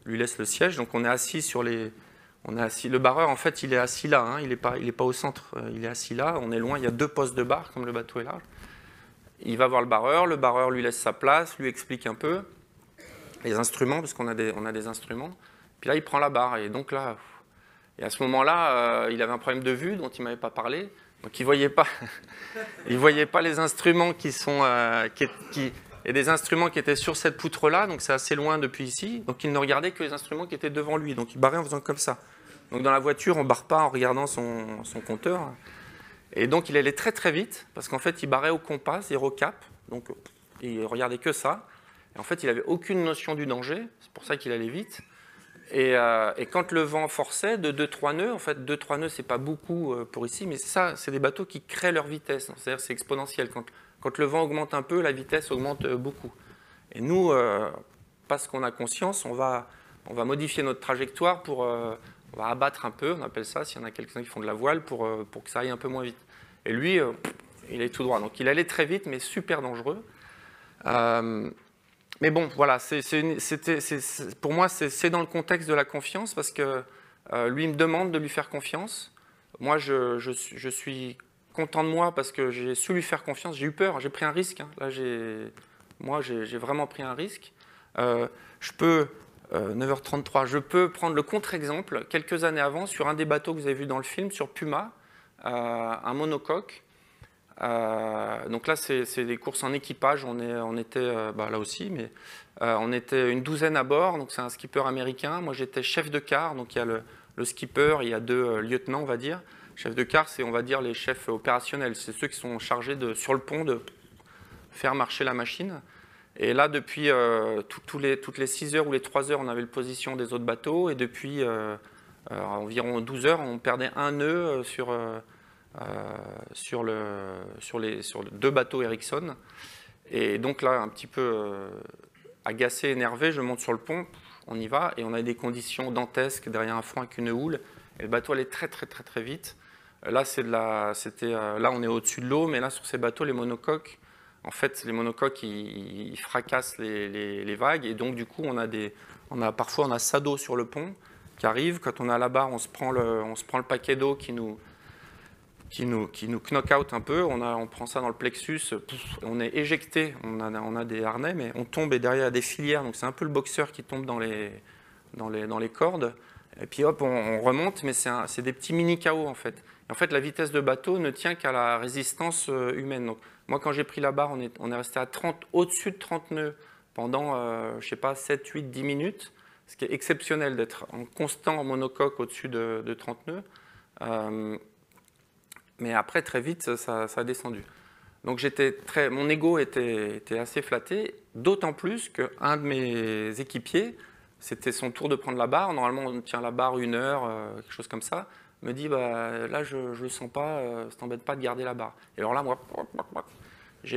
lui laisse le siège. Donc on est assis sur les... Le barreur, en fait, il est assis là, hein, il n'est pas au centre, il est assis là, on est loin, il y a 2 postes de barre, comme le bateau est large. Il va voir le barreur lui laisse sa place, lui explique un peu les instruments, parce qu'on a des instruments. Puis là, il prend la barre, et donc là, et à ce moment-là, il avait un problème de vue dont il ne m'avait pas parlé, donc il ne voyait pas les instruments qui sont... et des instruments qui étaient sur cette poutre-là, donc c'est assez loin depuis ici, donc il ne regardait que les instruments qui étaient devant lui, donc il barrait en faisant comme ça. Donc dans la voiture, on ne barre pas en regardant son compteur, et donc il allait très très vite, parce qu'en fait il barrait au compas, 0 cap, donc il regardait que ça, et en fait il n'avait aucune notion du danger, c'est pour ça qu'il allait vite, et quand le vent forçait de 2-3 nœuds, en fait 2-3 nœuds c'est pas beaucoup pour ici, mais ça c'est des bateaux qui créent leur vitesse, c'est-à-dire c'est exponentiel, quand le vent augmente un peu, la vitesse augmente beaucoup. Et nous, parce qu'on a conscience, on va modifier notre trajectoire on va abattre un peu, on appelle ça, s'il y en a quelques-uns qui font de la voile, pour que ça aille un peu moins vite. Et lui, il est tout droit. Donc il allait très vite, mais super dangereux. Mais bon, voilà, pour moi, c'est dans le contexte de la confiance, parce que lui me demande de lui faire confiance. Moi, je suis content de moi parce que j'ai su lui faire confiance. J'ai eu peur, j'ai pris un risque. Hein. Là, j'ai vraiment pris un risque. Je peux, 9h33, je peux prendre le contre-exemple. Quelques années avant, sur un des bateaux que vous avez vu dans le film, sur Puma, un monocoque. Donc là, c'est des courses en équipage. On était là aussi, mais on était une douzaine à bord. Donc c'est un skipper américain. Moi, j'étais chef de quart. Donc il y a le skipper, il y a 2 lieutenants, on va dire. Chef de quart, c'est, on va dire, les chefs opérationnels. C'est ceux qui sont chargés sur le pont de faire marcher la machine. Et là, depuis toutes les 6 heures ou les 3 heures, on avait la position des autres bateaux. Et depuis environ 12 heures, on perdait un nœud sur 2 bateaux Ericsson. Et donc là, un petit peu agacé, énervé, je monte sur le pont, on y va. Et on a des conditions dantesques derrière un front avec une houle. Et le bateau allait très très très très vite. Là, là on est au-dessus de l'eau, mais là, sur ces bateaux, les monocoques, en fait, les monocoques, ils fracassent les vagues. Et donc, du coup, parfois, on a ça d'eau sur le pont qui arrive. Quand on est à la barre, on se prend le paquet d'eau qui nous knock out un peu. On prend ça dans le plexus, on est éjecté. On a des harnais, mais on tombe et derrière, il y a des filières. Donc, c'est un peu le boxeur qui tombe dans les cordes. Et puis hop, on remonte, mais c'est des petits mini-chaos en fait. Et en fait, la vitesse de bateau ne tient qu'à la résistance humaine. Donc, moi, quand j'ai pris la barre, on est resté à au-dessus de 30 nœuds pendant, je sais pas, 7, 8, 10 minutes, ce qui est exceptionnel d'être en constant monocoque au-dessus de 30 nœuds. Mais après, très vite, ça a descendu. Donc, mon ego était assez flatté, d'autant plus qu'un de mes équipiers, c'était son tour de prendre la barre. Normalement, on tient la barre 1 heure, quelque chose comme ça. Il me dit, là, je ne le sens pas, ça t'embête pas de garder la barre. Et alors là, moi,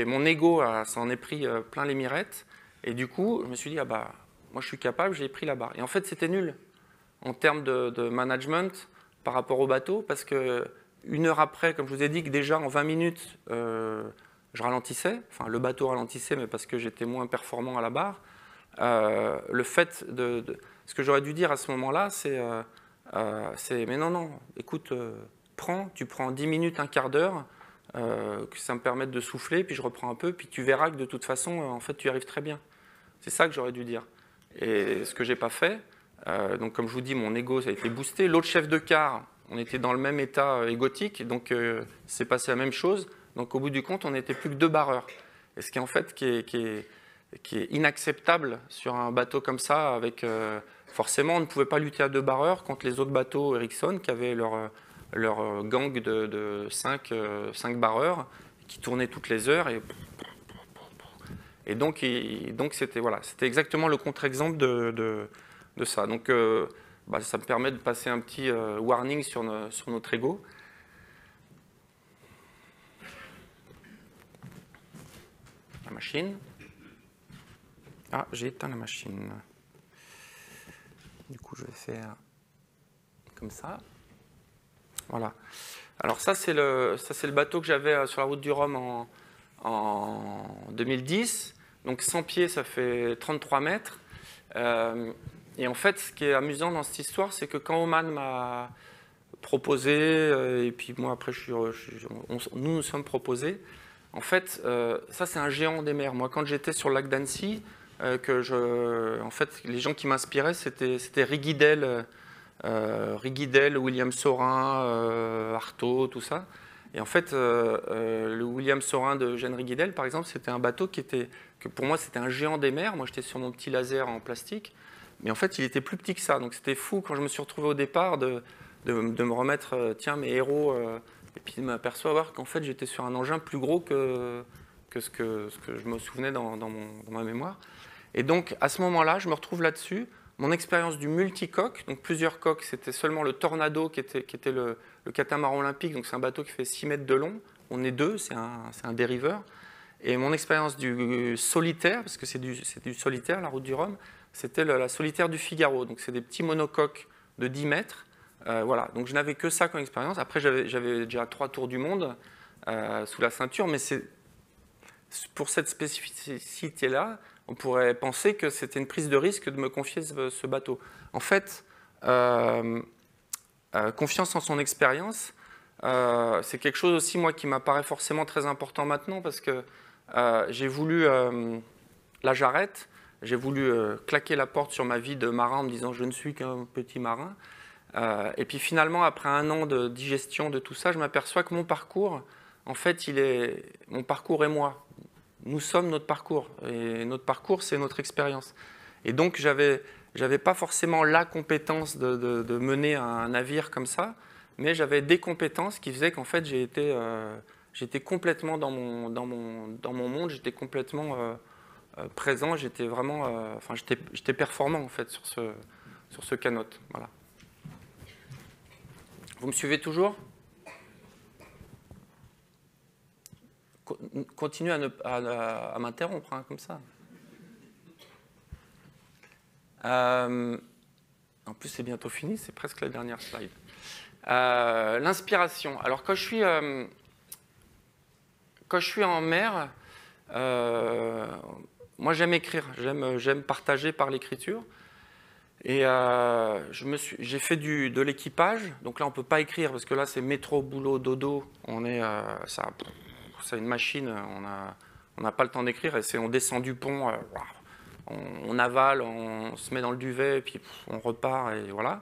mon ego s'en est pris plein les mirettes. Et du coup, je me suis dit, moi, je suis capable, j'ai pris la barre. Et en fait, c'était nul en termes de management par rapport au bateau, parce que 1 heure après, comme je vous ai dit, que déjà en 20 minutes, je ralentissais. Enfin, le bateau ralentissait, mais parce que j'étais moins performant à la barre. Le fait ce que j'aurais dû dire à ce moment-là, c'est mais non, écoute, tu prends 10 minutes, un quart d'heure, que ça me permette de souffler, puis je reprends un peu, puis tu verras que de toute façon, en fait, tu y arrives très bien. C'est ça que j'aurais dû dire. Et ce que j'ai pas fait, donc comme je vous dis, mon ego, ça a été boosté. L'autre chef de quart, on était dans le même état égotique, donc c'est passé la même chose. Donc au bout du compte, on n'était plus que 2 barreurs. Et ce qui est en fait qui est inacceptable sur un bateau comme ça, avec forcément on ne pouvait pas lutter à 2 barreurs contre les autres bateaux Ericsson qui avaient leur gang de 5 barreurs qui tournaient toutes les heures et donc c'était exactement le contre-exemple de ça. Donc ça me permet de passer un petit warning sur notre ego. La machine. Ah, j'ai éteint la machine. Du coup, je vais faire comme ça. Voilà. Alors ça, c'est le bateau que j'avais sur la route du Rhum en 2010. Donc 100 pieds, ça fait 33 mètres. Et en fait, ce qui est amusant dans cette histoire, c'est que quand Oman m'a proposé, et puis moi après, nous sommes proposés, en fait, ça c'est un géant des mers. Moi, quand j'étais sur le lac d'Annecy, en fait, les gens qui m'inspiraient, c'était Rigidel, William Saurin, Artaud, tout ça. Et en fait, le William Saurin de Eugène Rigidel, par exemple, c'était un bateau que pour moi, c'était un géant des mers. Moi, j'étais sur mon petit laser en plastique. Mais en fait, il était plus petit que ça. Donc, c'était fou quand je me suis retrouvé au départ de me remettre, tiens, mes héros, et puis de m'apercevoir qu'en fait, j'étais sur un engin plus gros que ce que je me souvenais dans ma mémoire. Et donc, à ce moment-là, je me retrouve là-dessus. Mon expérience du multicoque, donc plusieurs coques, c'était seulement le Tornado qui était le catamaran olympique, donc c'est un bateau qui fait 6 mètres de long. On est deux, c'est un dériveur. Et mon expérience du solitaire, parce que c'est du solitaire, la route du Rhum, c'était la solitaire du Figaro. Donc c'est des petits monocoques de 10 mètres. Voilà, donc je n'avais que ça comme expérience. Après, j'avais déjà 3 tours du monde sous la ceinture, mais pour cette spécificité-là, on pourrait penser que c'était une prise de risque de me confier ce bateau. En fait, confiance en son expérience, c'est quelque chose aussi, moi, qui m'apparaît forcément très important maintenant, parce que j'ai voulu, là j'arrête, j'ai voulu claquer la porte sur ma vie de marin en me disant je ne suis qu'un petit marin. Et puis finalement, après 1 an de digestion de tout ça, je m'aperçois que mon parcours, en fait, mon parcours est moi. Nous sommes notre parcours, et notre parcours, c'est notre expérience. Et donc, j'avais pas forcément la compétence de mener un navire comme ça, mais j'avais des compétences qui faisaient qu'en fait, j'étais complètement dans mon monde, j'étais complètement présent, j'étais vraiment, j'étais performant en fait sur ce canot. Voilà. Vous me suivez toujours ? Continuez à m'interrompre, hein, comme ça. En plus, c'est bientôt fini, c'est presque la dernière slide. L'inspiration. Alors, quand je suis en mer, moi, j'aime écrire, j'aime partager par l'écriture. Et j'ai fait de l'équipage. Donc là, on ne peut pas écrire, parce que là, c'est métro, boulot, dodo. C'est une machine, on n'a pas le temps d'écrire, et on descend du pont, on avale, on se met dans le duvet, et puis on repart, et voilà.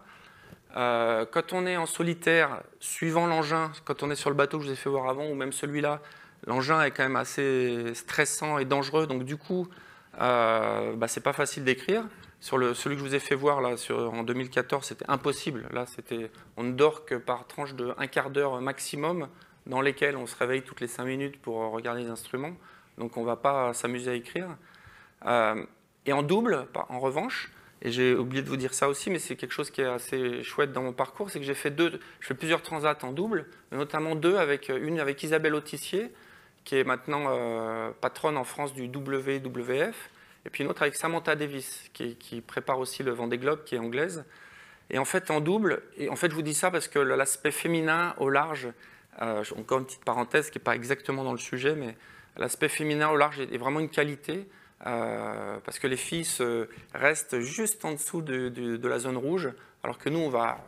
Quand on est en solitaire, suivant l'engin, quand on est sur le bateau que je vous ai fait voir avant, ou même celui-là, l'engin est quand même assez stressant et dangereux, donc du coup, c'est pas facile d'écrire. Sur celui que je vous ai fait voir là, en 2014, c'était impossible. Là, on ne dort que par tranche de 1/4 d'heure maximum, dans lesquels on se réveille toutes les 5 minutes pour regarder les instruments. Donc on ne va pas s'amuser à écrire. Et en double, en revanche, et j'ai oublié de vous dire ça aussi, mais c'est quelque chose qui est assez chouette dans mon parcours, c'est que je fais plusieurs transats en double, notamment une avec Isabelle Autissier, qui est maintenant patronne en France du WWF, et puis une autre avec Samantha Davis, qui prépare aussi le Vendée Globe, qui est anglaise. Et en fait, en double, et en fait je vous dis ça parce que l'aspect féminin au large, encore une petite parenthèse qui n'est pas exactement dans le sujet, mais l'aspect féminin au large est vraiment une qualité, parce que les filles restent juste en dessous de la zone rouge, alors que nous, on va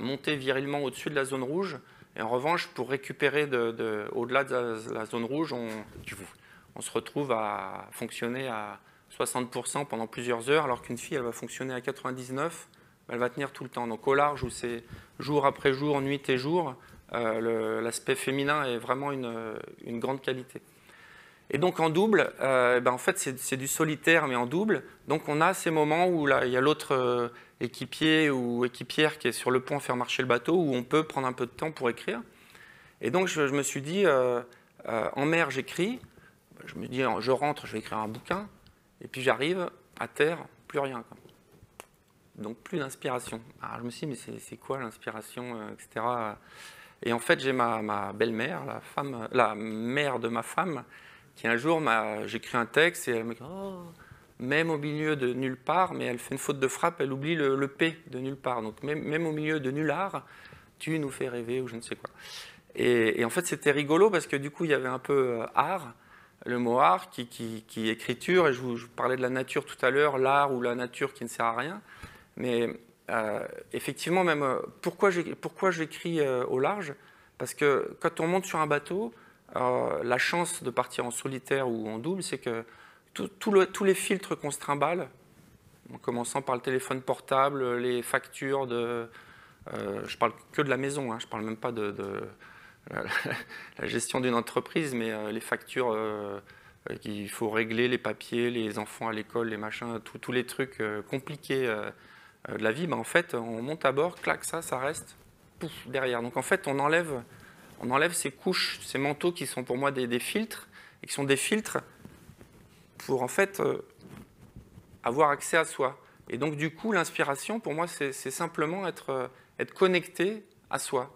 monter virilement au-dessus de la zone rouge, et en revanche, pour récupérer au-delà de la zone rouge, on se retrouve à fonctionner à 60% pendant plusieurs heures, alors qu'une fille, elle va fonctionner à 99%, elle va tenir tout le temps. Donc au large, où c'est jour après jour, nuit et jour, l'aspect féminin est vraiment une grande qualité. Et donc en double, en fait c'est du solitaire mais en double. Donc on a ces moments où là, il y a l'autre équipier ou équipière qui est sur le pont à faire marcher le bateau, où on peut prendre un peu de temps pour écrire. Et donc je me suis dit, en mer j'écris, je me dis je rentre, je vais écrire un bouquin, et puis j'arrive à terre, plus rien, quoi. Donc plus d'inspiration. Alors je me suis dit mais c'est quoi l'inspiration, etc. Et en fait, j'ai ma belle-mère, la mère de ma femme, qui un jour j'écris un texte et elle me dit oh, même au milieu de nulle part, mais elle fait une faute de frappe, elle oublie le P de nulle part. Donc même au milieu de nullard, tu nous fais rêver ou je ne sais quoi. Et en fait, c'était rigolo parce que du coup, il y avait un peu art. le mot art qui est écriture, et je vous parlais de la nature tout à l'heure, l'art ou la nature qui ne sert à rien. Mais effectivement, même pourquoi j'écris au large? Parce que quand on monte sur un bateau, la chance de partir en solitaire ou en double, c'est que tous les filtres qu'on se trimballe, en commençant par le téléphone portable, les factures de... je parle que de la maison, hein, je ne parle même pas de la gestion d'une entreprise, mais les factures qu'il faut régler, les papiers, les enfants à l'école, les machins, tous les trucs compliqués de la vie, en fait, on monte à bord, clac, ça reste pouf, derrière. Donc en fait, on enlève ces couches, ces manteaux qui sont pour moi des filtres, et qui sont des filtres pour en fait avoir accès à soi. Et donc du coup, l'inspiration, pour moi, c'est simplement être connecté à soi.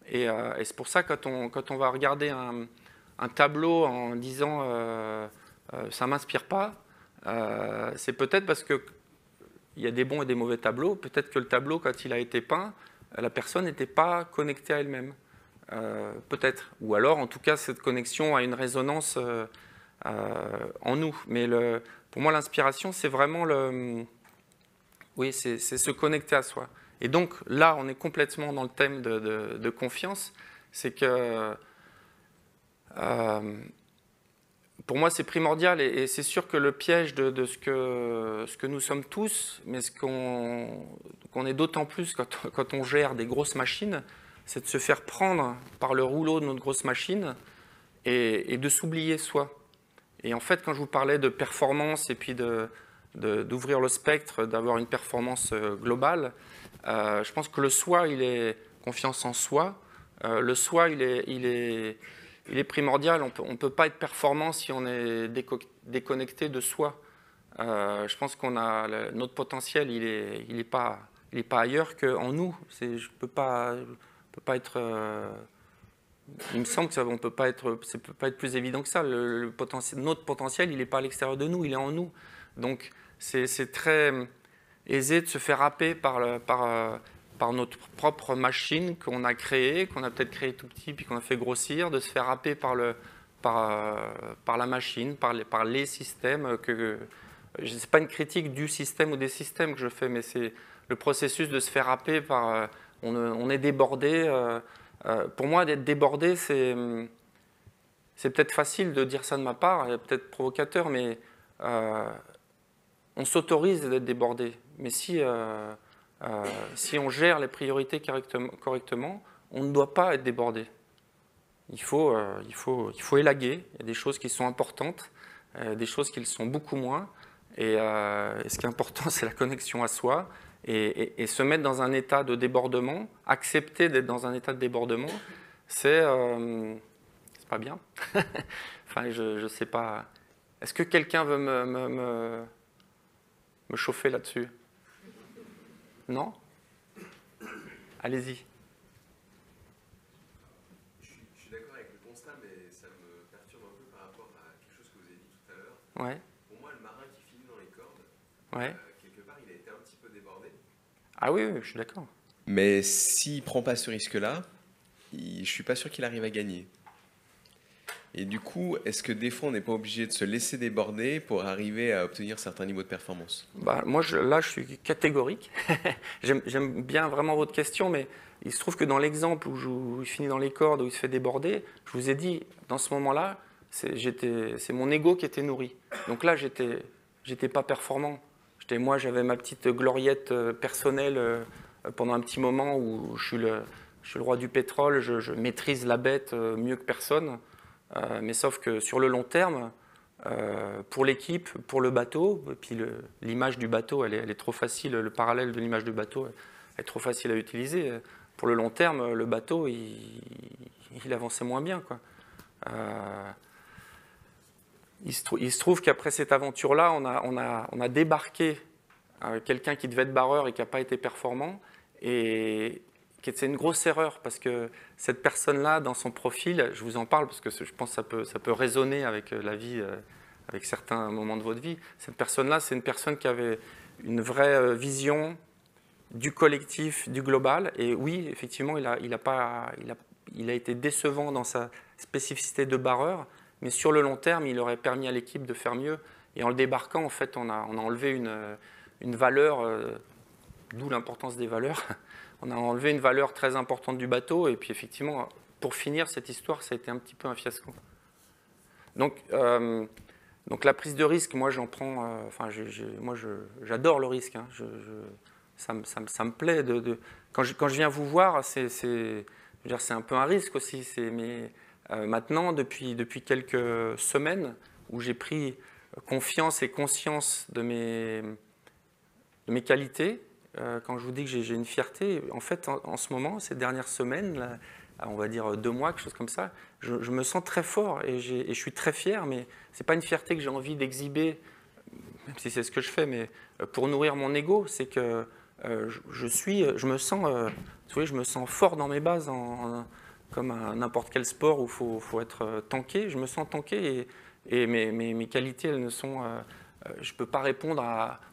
Et c'est pour ça, quand on va regarder un tableau en disant ça ne m'inspire pas, c'est peut-être parce qu'il y a des bons et des mauvais tableaux. Peut-être que le tableau, quand il a été peint, la personne n'était pas connectée à elle-même. Peut-être. Ou alors, en tout cas, cette connexion a une résonance en nous. Mais pour moi, l'inspiration, c'est vraiment oui, c'est se connecter à soi. Et donc, là, on est complètement dans le thème de confiance. C'est que, pour moi, c'est primordial. Et c'est sûr que le piège de ce que nous sommes tous, mais ce qu'on est d'autant plus quand on gère des grosses machines, c'est de se faire prendre par le rouleau de notre grosse machine et de s'oublier soi. Et en fait, quand je vous parlais de performance et puis d'ouvrir le spectre, d'avoir une performance globale, je pense que le soi, il est confiance en soi. Le soi, il est primordial. On ne peut pas être performant si on est déconnecté de soi. Je pense qu'on a notre potentiel, il est pas ailleurs qu'en nous. Je peux pas être. Il me semble que ça ne peut pas être plus évident que ça. Notre potentiel, il n'est pas à l'extérieur de nous, il est en nous. Donc, c'est très aisé de se faire happer par notre propre machine qu'on a créée, qu'on a peut-être créée tout petit puis qu'on a fait grossir, de se faire happer par la machine, par les systèmes. Ce n'est pas une critique du système ou des systèmes que je fais, mais c'est le processus de se faire happer par... on est débordé. Pour moi, d'être débordé, c'est peut-être facile de dire ça de ma part, peut-être provocateur, mais on s'autorise d'être débordé. Mais si on gère les priorités correctement, on ne doit pas être débordé. Il faut élaguer. Il y a des choses qui sont importantes, des choses qui le sont beaucoup moins. Et ce qui est important, c'est la connexion à soi. Et se mettre dans un état de débordement, accepter d'être dans un état de débordement, c'est pas bien. Enfin, je sais pas. Est-ce que quelqu'un veut me chauffer là-dessus? Non? Allez-y. Je suis d'accord avec le constat, mais ça me perturbe un peu par rapport à quelque chose que vous avez dit tout à l'heure. Ouais. Pour moi, le marin qui finit dans les cordes, ouais. Quelque part, il a été un petit peu débordé. Ah oui, je suis d'accord. Mais s'il ne prend pas ce risque-là, je ne suis pas sûr qu'il arrive à gagner. Et du coup, est-ce que des fois, on n'est pas obligé de se laisser déborder pour arriver à obtenir certains niveaux de performance? Moi, là, je suis catégorique. J'aime bien vraiment votre question, mais il se trouve que dans l'exemple où il finit dans les cordes, où il se fait déborder, je vous ai dit, dans ce moment-là, c'est mon ego qui était nourri. Donc là, j'étais pas performant. Moi, j'avais ma petite gloriette personnelle pendant un petit moment où je suis le roi du pétrole, je maîtrise la bête mieux que personne. Mais sauf que sur le long terme, pour l'équipe, pour le bateau, et puis l'image du bateau, elle est trop facile, le parallèle de l'image du bateau est trop facile à utiliser. Pour le long terme, le bateau, il avançait moins bien, quoi. Il se trouve qu'après cette aventure-là, on a débarqué quelqu'un qui devait être barreur et qui n'a pas été performant. Et c'est une grosse erreur parce que cette personne-là, dans son profil, je vous en parle parce que je pense que ça peut résonner avec la vie, avec certains moments de votre vie. Cette personne-là, c'est une personne qui avait une vraie vision du collectif, du global. Et oui, effectivement, il a été décevant dans sa spécificité de barreur, mais sur le long terme, il aurait permis à l'équipe de faire mieux. Et en le débarquant, en fait, on a enlevé une valeur, d'où l'importance des valeurs. On a enlevé une valeur très importante du bateau, et puis effectivement, pour finir cette histoire, ça a été un petit peu un fiasco. Donc la prise de risque, moi j'en prends, j'adore le risque, hein. Ça me plaît. Quand je viens vous voir, c'est un peu un risque aussi. Mais maintenant, depuis quelques semaines, où j'ai pris confiance et conscience de mes qualités, quand je vous dis que j'ai une fierté, en fait, en ce moment, ces dernières semaines, là, on va dire 2 mois, quelque chose comme ça, je me sens très fort et je suis très fier, mais ce n'est pas une fierté que j'ai envie d'exhiber, même si c'est ce que je fais, mais pour nourrir mon ego, c'est que je me sens fort dans mes bases, comme à n'importe quel sport où il faut être tanké. Je me sens tanké et mes qualités, elles ne sont... je ne peux pas répondre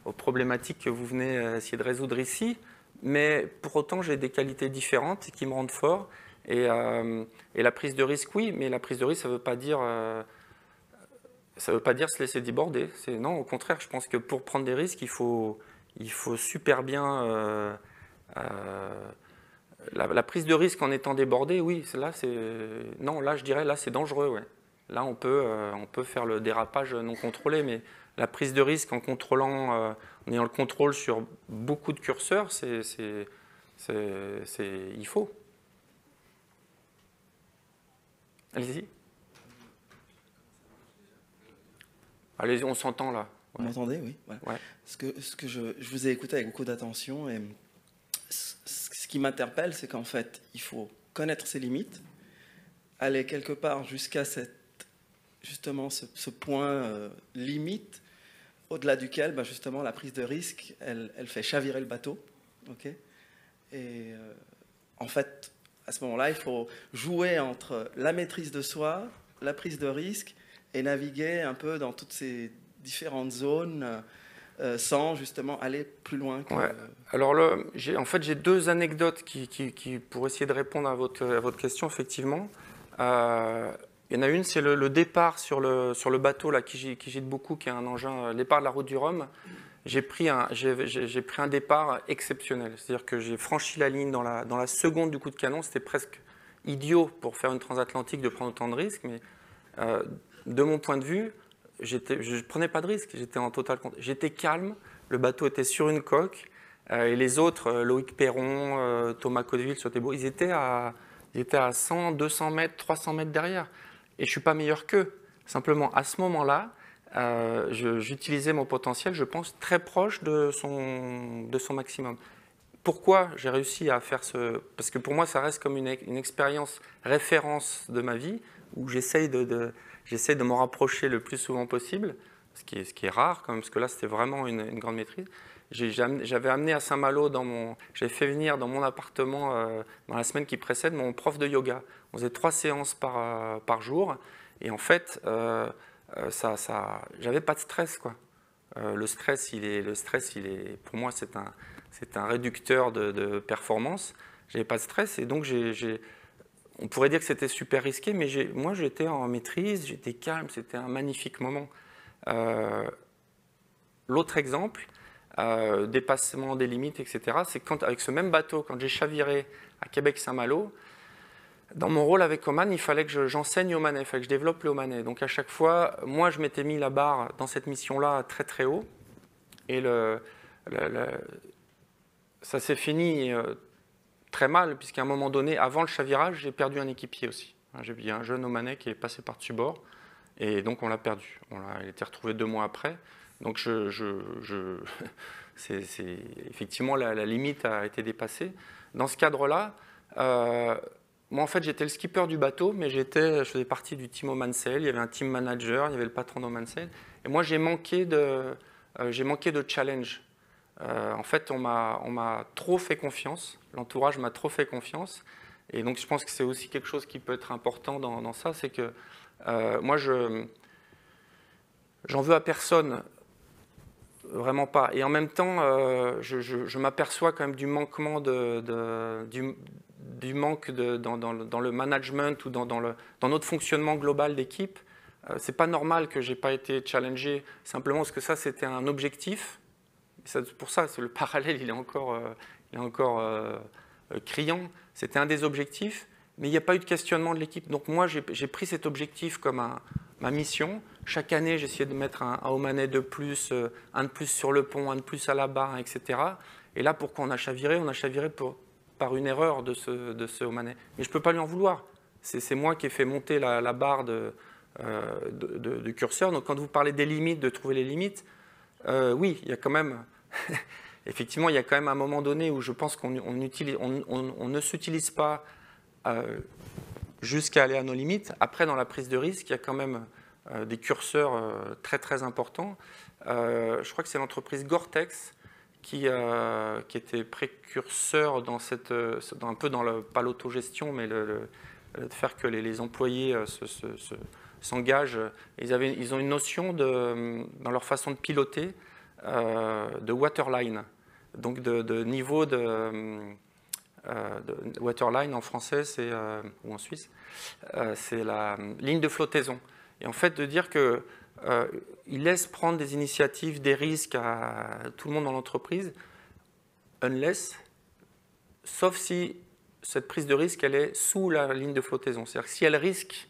aux problématiques que vous venez essayer de résoudre ici, mais pour autant, j'ai des qualités différentes qui me rendent fort. Et la prise de risque, oui, mais la prise de risque, ça ne veut pas dire se laisser déborder. Non, au contraire, je pense que pour prendre des risques, il faut super bien... la prise de risque en étant débordé, oui, là, je dirais, là, c'est dangereux, ouais. Là, on peut faire le dérapage non contrôlé, mais la prise de risque en contrôlant, en ayant le contrôle sur beaucoup de curseurs, il faut. Allez-y. Allez-y, on s'entend là. Vous m'entendez, oui. Voilà. Ouais. Ce que je vous ai écouté avec beaucoup d'attention, et ce qui m'interpelle, c'est qu'en fait, il faut connaître ses limites, aller quelque part jusqu'à justement ce point limite, au-delà duquel, justement, la prise de risque, elle fait chavirer le bateau. Okay, et en fait, à ce moment-là, il faut jouer entre la maîtrise de soi, la prise de risque, et naviguer un peu dans toutes ces différentes zones sans justement aller plus loin. Ouais. Alors là, j'ai 2 anecdotes qui pour essayer de répondre à votre question, effectivement. Il y en a une, c'est le départ sur le bateau là, qui gîte beaucoup, qui est un engin, le départ de la route du Rhum. J'ai pris un départ exceptionnel. C'est-à-dire que j'ai franchi la ligne dans la seconde du coup de canon. C'était presque idiot pour faire une transatlantique de prendre autant de risques, mais de mon point de vue, je ne prenais pas de risques. J'étais en total contrôle. J'étais calme, le bateau était sur une coque, et les autres, Loïc Perron, Thomas Codeville, Sotebo, ils étaient à 100, 200 mètres, 300 mètres derrière. Et je ne suis pas meilleur qu'eux. Simplement, à ce moment-là, j'utilisais mon potentiel, je pense, très proche de son maximum. Pourquoi j'ai réussi à faire parce que pour moi, ça reste comme une expérience référence de ma vie, où j'essaye de m'en rapprocher le plus souvent possible, ce qui est rare, quand même, parce que là, c'était vraiment une grande maîtrise. J'avais amené à Saint-Malo, j'avais fait venir dans mon appartement, dans la semaine qui précède, mon prof de yoga. On faisait 3 séances par jour, et en fait, j'avais pas de stress, quoi. Le stress, pour moi, c'est un réducteur de performance. J'avais pas de stress, et donc on pourrait dire que c'était super risqué, mais moi, j'étais en maîtrise, j'étais calme, c'était un magnifique moment. L'autre exemple, dépassement des limites, etc., c'est avec ce même bateau, quand j'ai chaviré à Québec-Saint-Malo, dans mon rôle avec Oman, il fallait que j'enseigne Omanais, il fallait que je développe le Omanais. Donc à chaque fois, moi, je m'étais mis la barre dans cette mission-là très très haut. Et ça s'est fini très mal, puisqu'à un moment donné, avant le chavirage, j'ai perdu un équipier aussi. Il y a un jeune Omanais qui est passé par-dessus bord, et donc on l'a perdu. Il a été retrouvé 2 mois après. Donc effectivement, la limite a été dépassée. Dans ce cadre-là, moi, en fait, j'étais le skipper du bateau, mais je faisais partie du team Oman Sail. Il y avait un team manager, il y avait le patron d'Oman Sail. Et moi, j'ai manqué de challenge. En fait, on m'a trop fait confiance. L'entourage m'a trop fait confiance. Et donc, je pense que c'est aussi quelque chose qui peut être important dans ça. C'est que moi, j'en veux à personne. Vraiment pas. Et en même temps, je m'aperçois quand même du manquement du manque dans le management ou dans notre fonctionnement global d'équipe, c'est pas normal que j'ai pas été challengé simplement parce que ça c'était un objectif. Pour ça, le parallèle il est encore criant. C'était un des objectifs, mais il n'y a pas eu de questionnement de l'équipe. Donc moi j'ai pris cet objectif comme ma mission. Chaque année j'essayais de mettre un Omanet de plus, un de plus sur le pont, un de plus à la barre, etc. Et là pourquoi on a chaviré? On a chaviré par une erreur de ce Omanet. Mais je ne peux pas lui en vouloir. C'est moi qui ai fait monter la barre du curseur. Donc quand vous parlez des limites, de trouver les limites, oui, il y a quand même, effectivement, il y a quand même un moment donné où je pense qu'on ne s'utilise pas jusqu'à aller à nos limites. Après, dans la prise de risque, il y a quand même des curseurs très très importants. Je crois que c'est l'entreprise Gore-Tex qui était précurseur dans un peu dans pas l'autogestion, mais de faire que les employés s'engagent. Ils ont une notion dans leur façon de piloter de waterline, donc de niveau de waterline en français, ou en Suisse, c'est la ligne de flottaison. Et en fait, de dire que il laisse prendre des initiatives, des risques à tout le monde dans l'entreprise, sauf si cette prise de risque elle est sous la ligne de flottaison. C'est-à-dire que si elle risque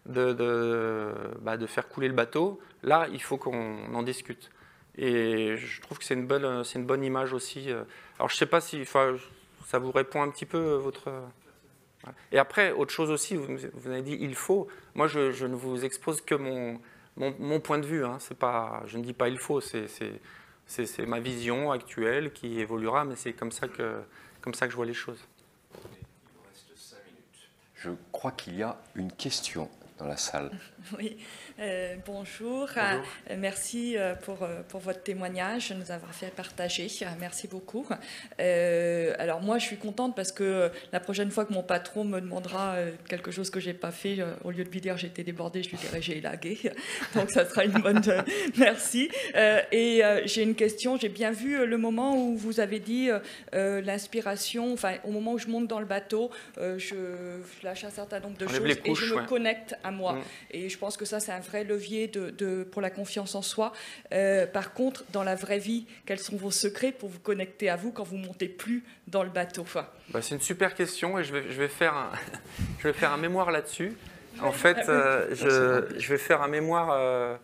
de faire couler le bateau, là, il faut qu'on en discute. Et je trouve que c'est une bonne image aussi. Alors, je ne sais pas si ça vous répond un petit peu, votre... Et après, autre chose aussi, vous avez dit « il faut ». Moi, je ne vous expose que mon point de vue. Hein. Je ne dis pas « il faut », c'est ma vision actuelle qui évoluera, mais c'est comme ça que je vois les choses. Il nous reste 5 minutes. Je crois qu'il y a une question dans la salle. Oui, bonjour. Merci pour votre témoignage, de nous avoir fait partager. Merci beaucoup. Alors moi, je suis contente parce que la prochaine fois que mon patron me demandera quelque chose que je n'ai pas fait, au lieu de lui dire j'étais débordée, je lui dirai j'ai élagué. Donc ça sera une bonne... Merci. Et j'ai une question. J'ai bien vu le moment où vous avez dit l'inspiration, enfin au moment où je monte dans le bateau, je lâche un certain nombre de choses et je me connecte à moi. Et je pense que ça, c'est un vrai levier pour la confiance en soi. Par contre, dans la vraie vie, quels sont vos secrets pour vous connecter à vous quand vous ne montez plus dans le bateau? C'est une super question et je vais faire un mémoire là-dessus. En fait, je vais faire un mémoire...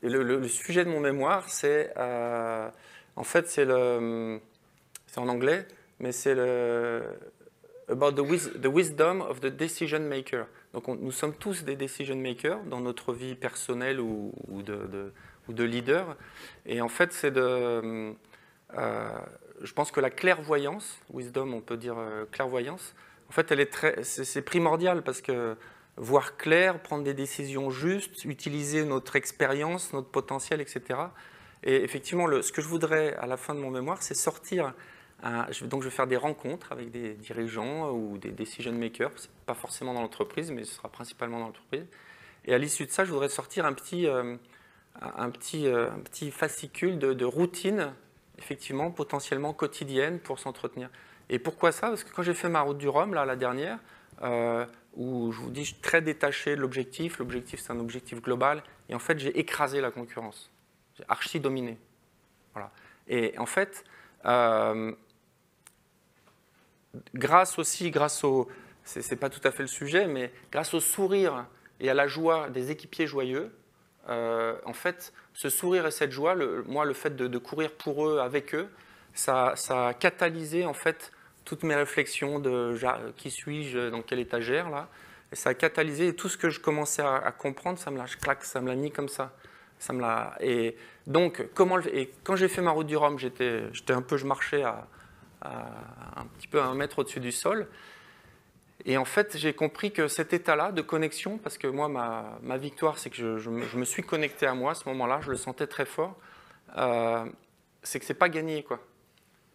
et le sujet de mon mémoire, c'est... en fait, c'est en anglais, mais c'est about the wisdom of the decision maker. Donc nous sommes tous des decision makers dans notre vie personnelle ou de leader. Et en fait, je pense que la clairvoyance, wisdom, on peut dire clairvoyance, en fait, c'est primordial parce que voir clair, prendre des décisions justes, utiliser notre expérience, notre potentiel, etc. Et effectivement, ce que je voudrais à la fin de mon mémoire, c'est sortir. Donc je vais faire des rencontres avec des dirigeants ou des decision makers, pas forcément dans l'entreprise, mais ce sera principalement dans l'entreprise. Et à l'issue de ça, je voudrais sortir un petit fascicule de routine, effectivement, potentiellement quotidienne pour s'entretenir. Et pourquoi ça? Parce que quand j'ai fait ma route du Rhum, là, la dernière, où je vous dis, je suis très détaché de l'objectif. L'objectif, c'est un objectif global. Et en fait, j'ai écrasé la concurrence. J'ai archi-dominé. Voilà. Et en fait... grâce au, c'est pas tout à fait le sujet, mais grâce au sourire et à la joie des équipiers joyeux, en fait, ce sourire et cette joie, moi, le fait de courir pour eux, avec eux, ça a catalysé en fait toutes mes réflexions de qui suis-je, dans quelle étagère là, et ça a catalysé et tout ce que je commençais à comprendre, ça me l'a mis comme ça. Et donc, quand j'ai fait ma route du Rhum, je marchais un petit peu à 1 mètre au-dessus du sol. Et en fait, j'ai compris que cet état-là de connexion, parce que moi, ma victoire, c'est que je me suis connecté à moi à ce moment-là, je le sentais très fort, c'est que c'est pas gagné, quoi.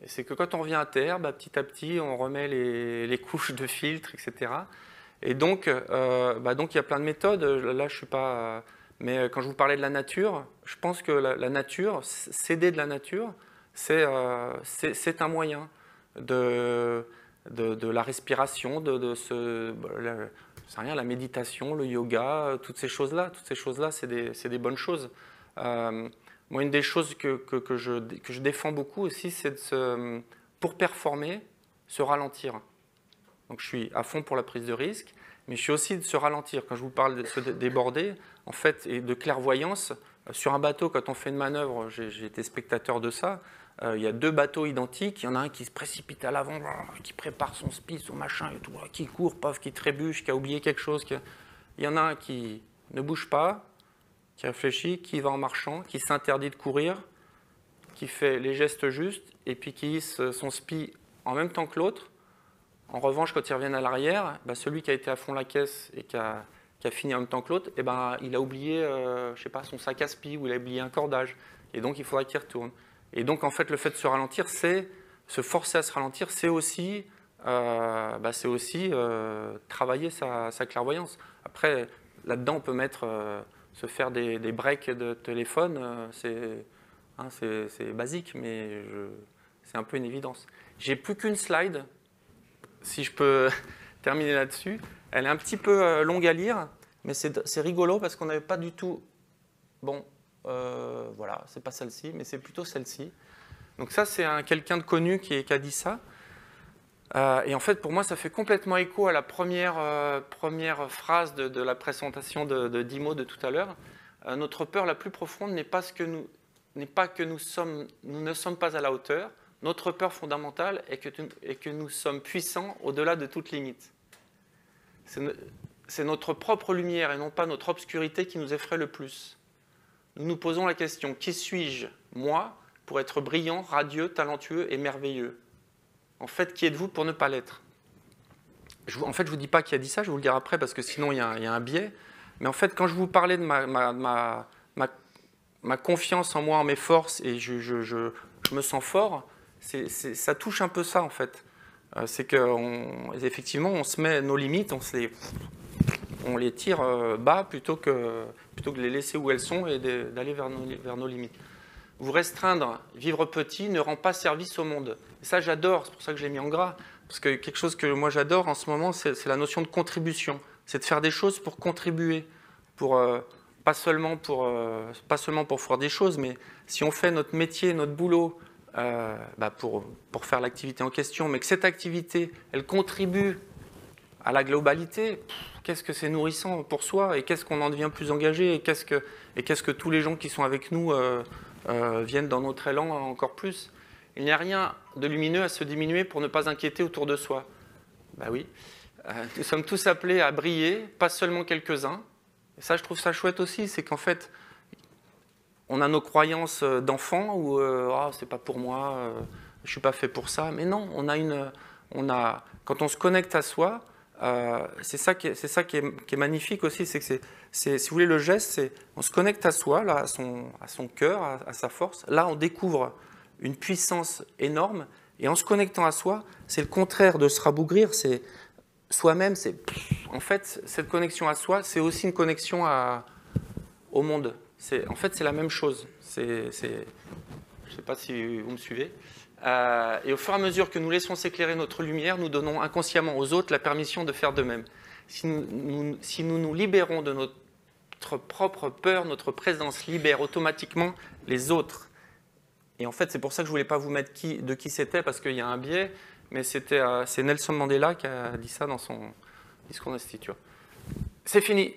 Et c'est que quand on revient à terre, petit à petit, on remet les couches de filtre, etc. Et donc, il y a plein de méthodes. Là, je suis pas... Mais quand je vous parlais de la nature, je pense que la nature, s'aider de la nature, c'est un moyen de la respiration, sais rien, la méditation, le yoga, toutes ces choses-là, c'est des bonnes choses. Moi, une des choses que je défends beaucoup aussi, c'est pour performer, se ralentir. Donc je suis à fond pour la prise de risque, mais je suis aussi de se ralentir. Quand je vous parle de se déborder, en fait, et de clairvoyance, sur un bateau, quand on fait une manœuvre, j'ai été spectateur de ça, il y a 2 bateaux identiques, il y en a un qui se précipite à l'avant, qui prépare son spi, son machin, et tout, qui court, paf, qui trébuche, qui a oublié quelque chose. Il y en a un qui ne bouge pas, qui réfléchit, qui va en marchant, qui s'interdit de courir, qui fait les gestes justes, et puis qui hisse son spi en même temps que l'autre. En revanche, quand ils reviennent à l'arrière, celui qui a été à fond la caisse et qui a fini en même temps que l'autre, il a oublié je sais pas, son sac à spi ou il a oublié un cordage. Et donc, il faudra qu'il retourne. Et donc, en fait, le fait de se ralentir, se forcer à se ralentir, c'est aussi, travailler sa clairvoyance. Après, là-dedans, on peut mettre, se faire des breaks de téléphone, c'est basique, mais c'est un peu une évidence. J'ai plus qu'une slide, si je peux terminer là-dessus. Elle est un petit peu longue à lire, mais c'est rigolo parce qu'on n'avait pas du tout... Bon, voilà, c'est pas celle-ci, mais c'est plutôt celle-ci. Donc ça, c'est quelqu'un de connu qui a dit ça. Et en fait, pour moi, ça fait complètement écho à la première phrase de la présentation de Dimo de tout à l'heure. Notre peur la plus profonde n'est pas que nous ne sommes pas à la hauteur. Notre peur fondamentale est que nous sommes puissants au-delà de toute limite. C'est notre propre lumière et non pas notre obscurité qui nous effraie le plus. Nous nous posons la question, qui suis-je, moi, pour être brillant, radieux, talentueux et merveilleux? En fait, qui êtes-vous pour ne pas l'être? En fait, je ne vous dis pas qui a dit ça, je vais vous le dire après, parce que sinon, il y a un biais. Mais en fait, quand je vous parlais de ma confiance en moi, en mes forces, et je me sens fort, ça touche un peu ça, en fait. C'est qu'effectivement, on se met nos limites, on les tire bas plutôt que de les laisser où elles sont et d'aller vers nos limites. Vous restreindre, vivre petit, ne rend pas service au monde. Et ça, j'adore, c'est pour ça que je l'ai mis en gras. Parce que quelque chose que moi j'adore en ce moment, c'est la notion de contribution. C'est de faire des choses pour contribuer, pas seulement pour faire des choses, mais si on fait notre métier, notre boulot, pour faire l'activité en question, mais que cette activité, elle contribue à la globalité, qu'est-ce que c'est nourrissant pour soi, et qu'est-ce qu'on en devient plus engagé, et qu'est-ce que tous les gens qui sont avec nous viennent dans notre élan encore plus. Il n'y a rien de lumineux à se diminuer pour ne pas inquiéter autour de soi. Oui, nous sommes tous appelés à briller, pas seulement quelques-uns. Et ça, je trouve ça chouette aussi, c'est qu'en fait, on a nos croyances d'enfants où c'est pas pour moi, je suis pas fait pour ça. Mais non, quand on se connecte à soi, c'est ça qui est magnifique aussi, c'est que si vous voulez, le geste, c'est on se connecte à soi, là, à son cœur, à sa force. Là, on découvre une puissance énorme, et en se connectant à soi, c'est le contraire de se rabougrir, c'est soi-même, en fait, cette connexion à soi, c'est aussi une connexion au monde. En fait, c'est la même chose. Je ne sais pas si vous me suivez. Et au fur et à mesure que nous laissons s'éclairer notre lumière, nous donnons inconsciemment aux autres la permission de faire de même. Si nous nous libérons de notre propre peur, notre présence libère automatiquement les autres. Et en fait, c'est pour ça que je ne voulais pas vous mettre de qui c'était, parce qu'il y a un biais, mais c'est Nelson Mandela qui a dit ça dans son discours d'investiture. C'est fini.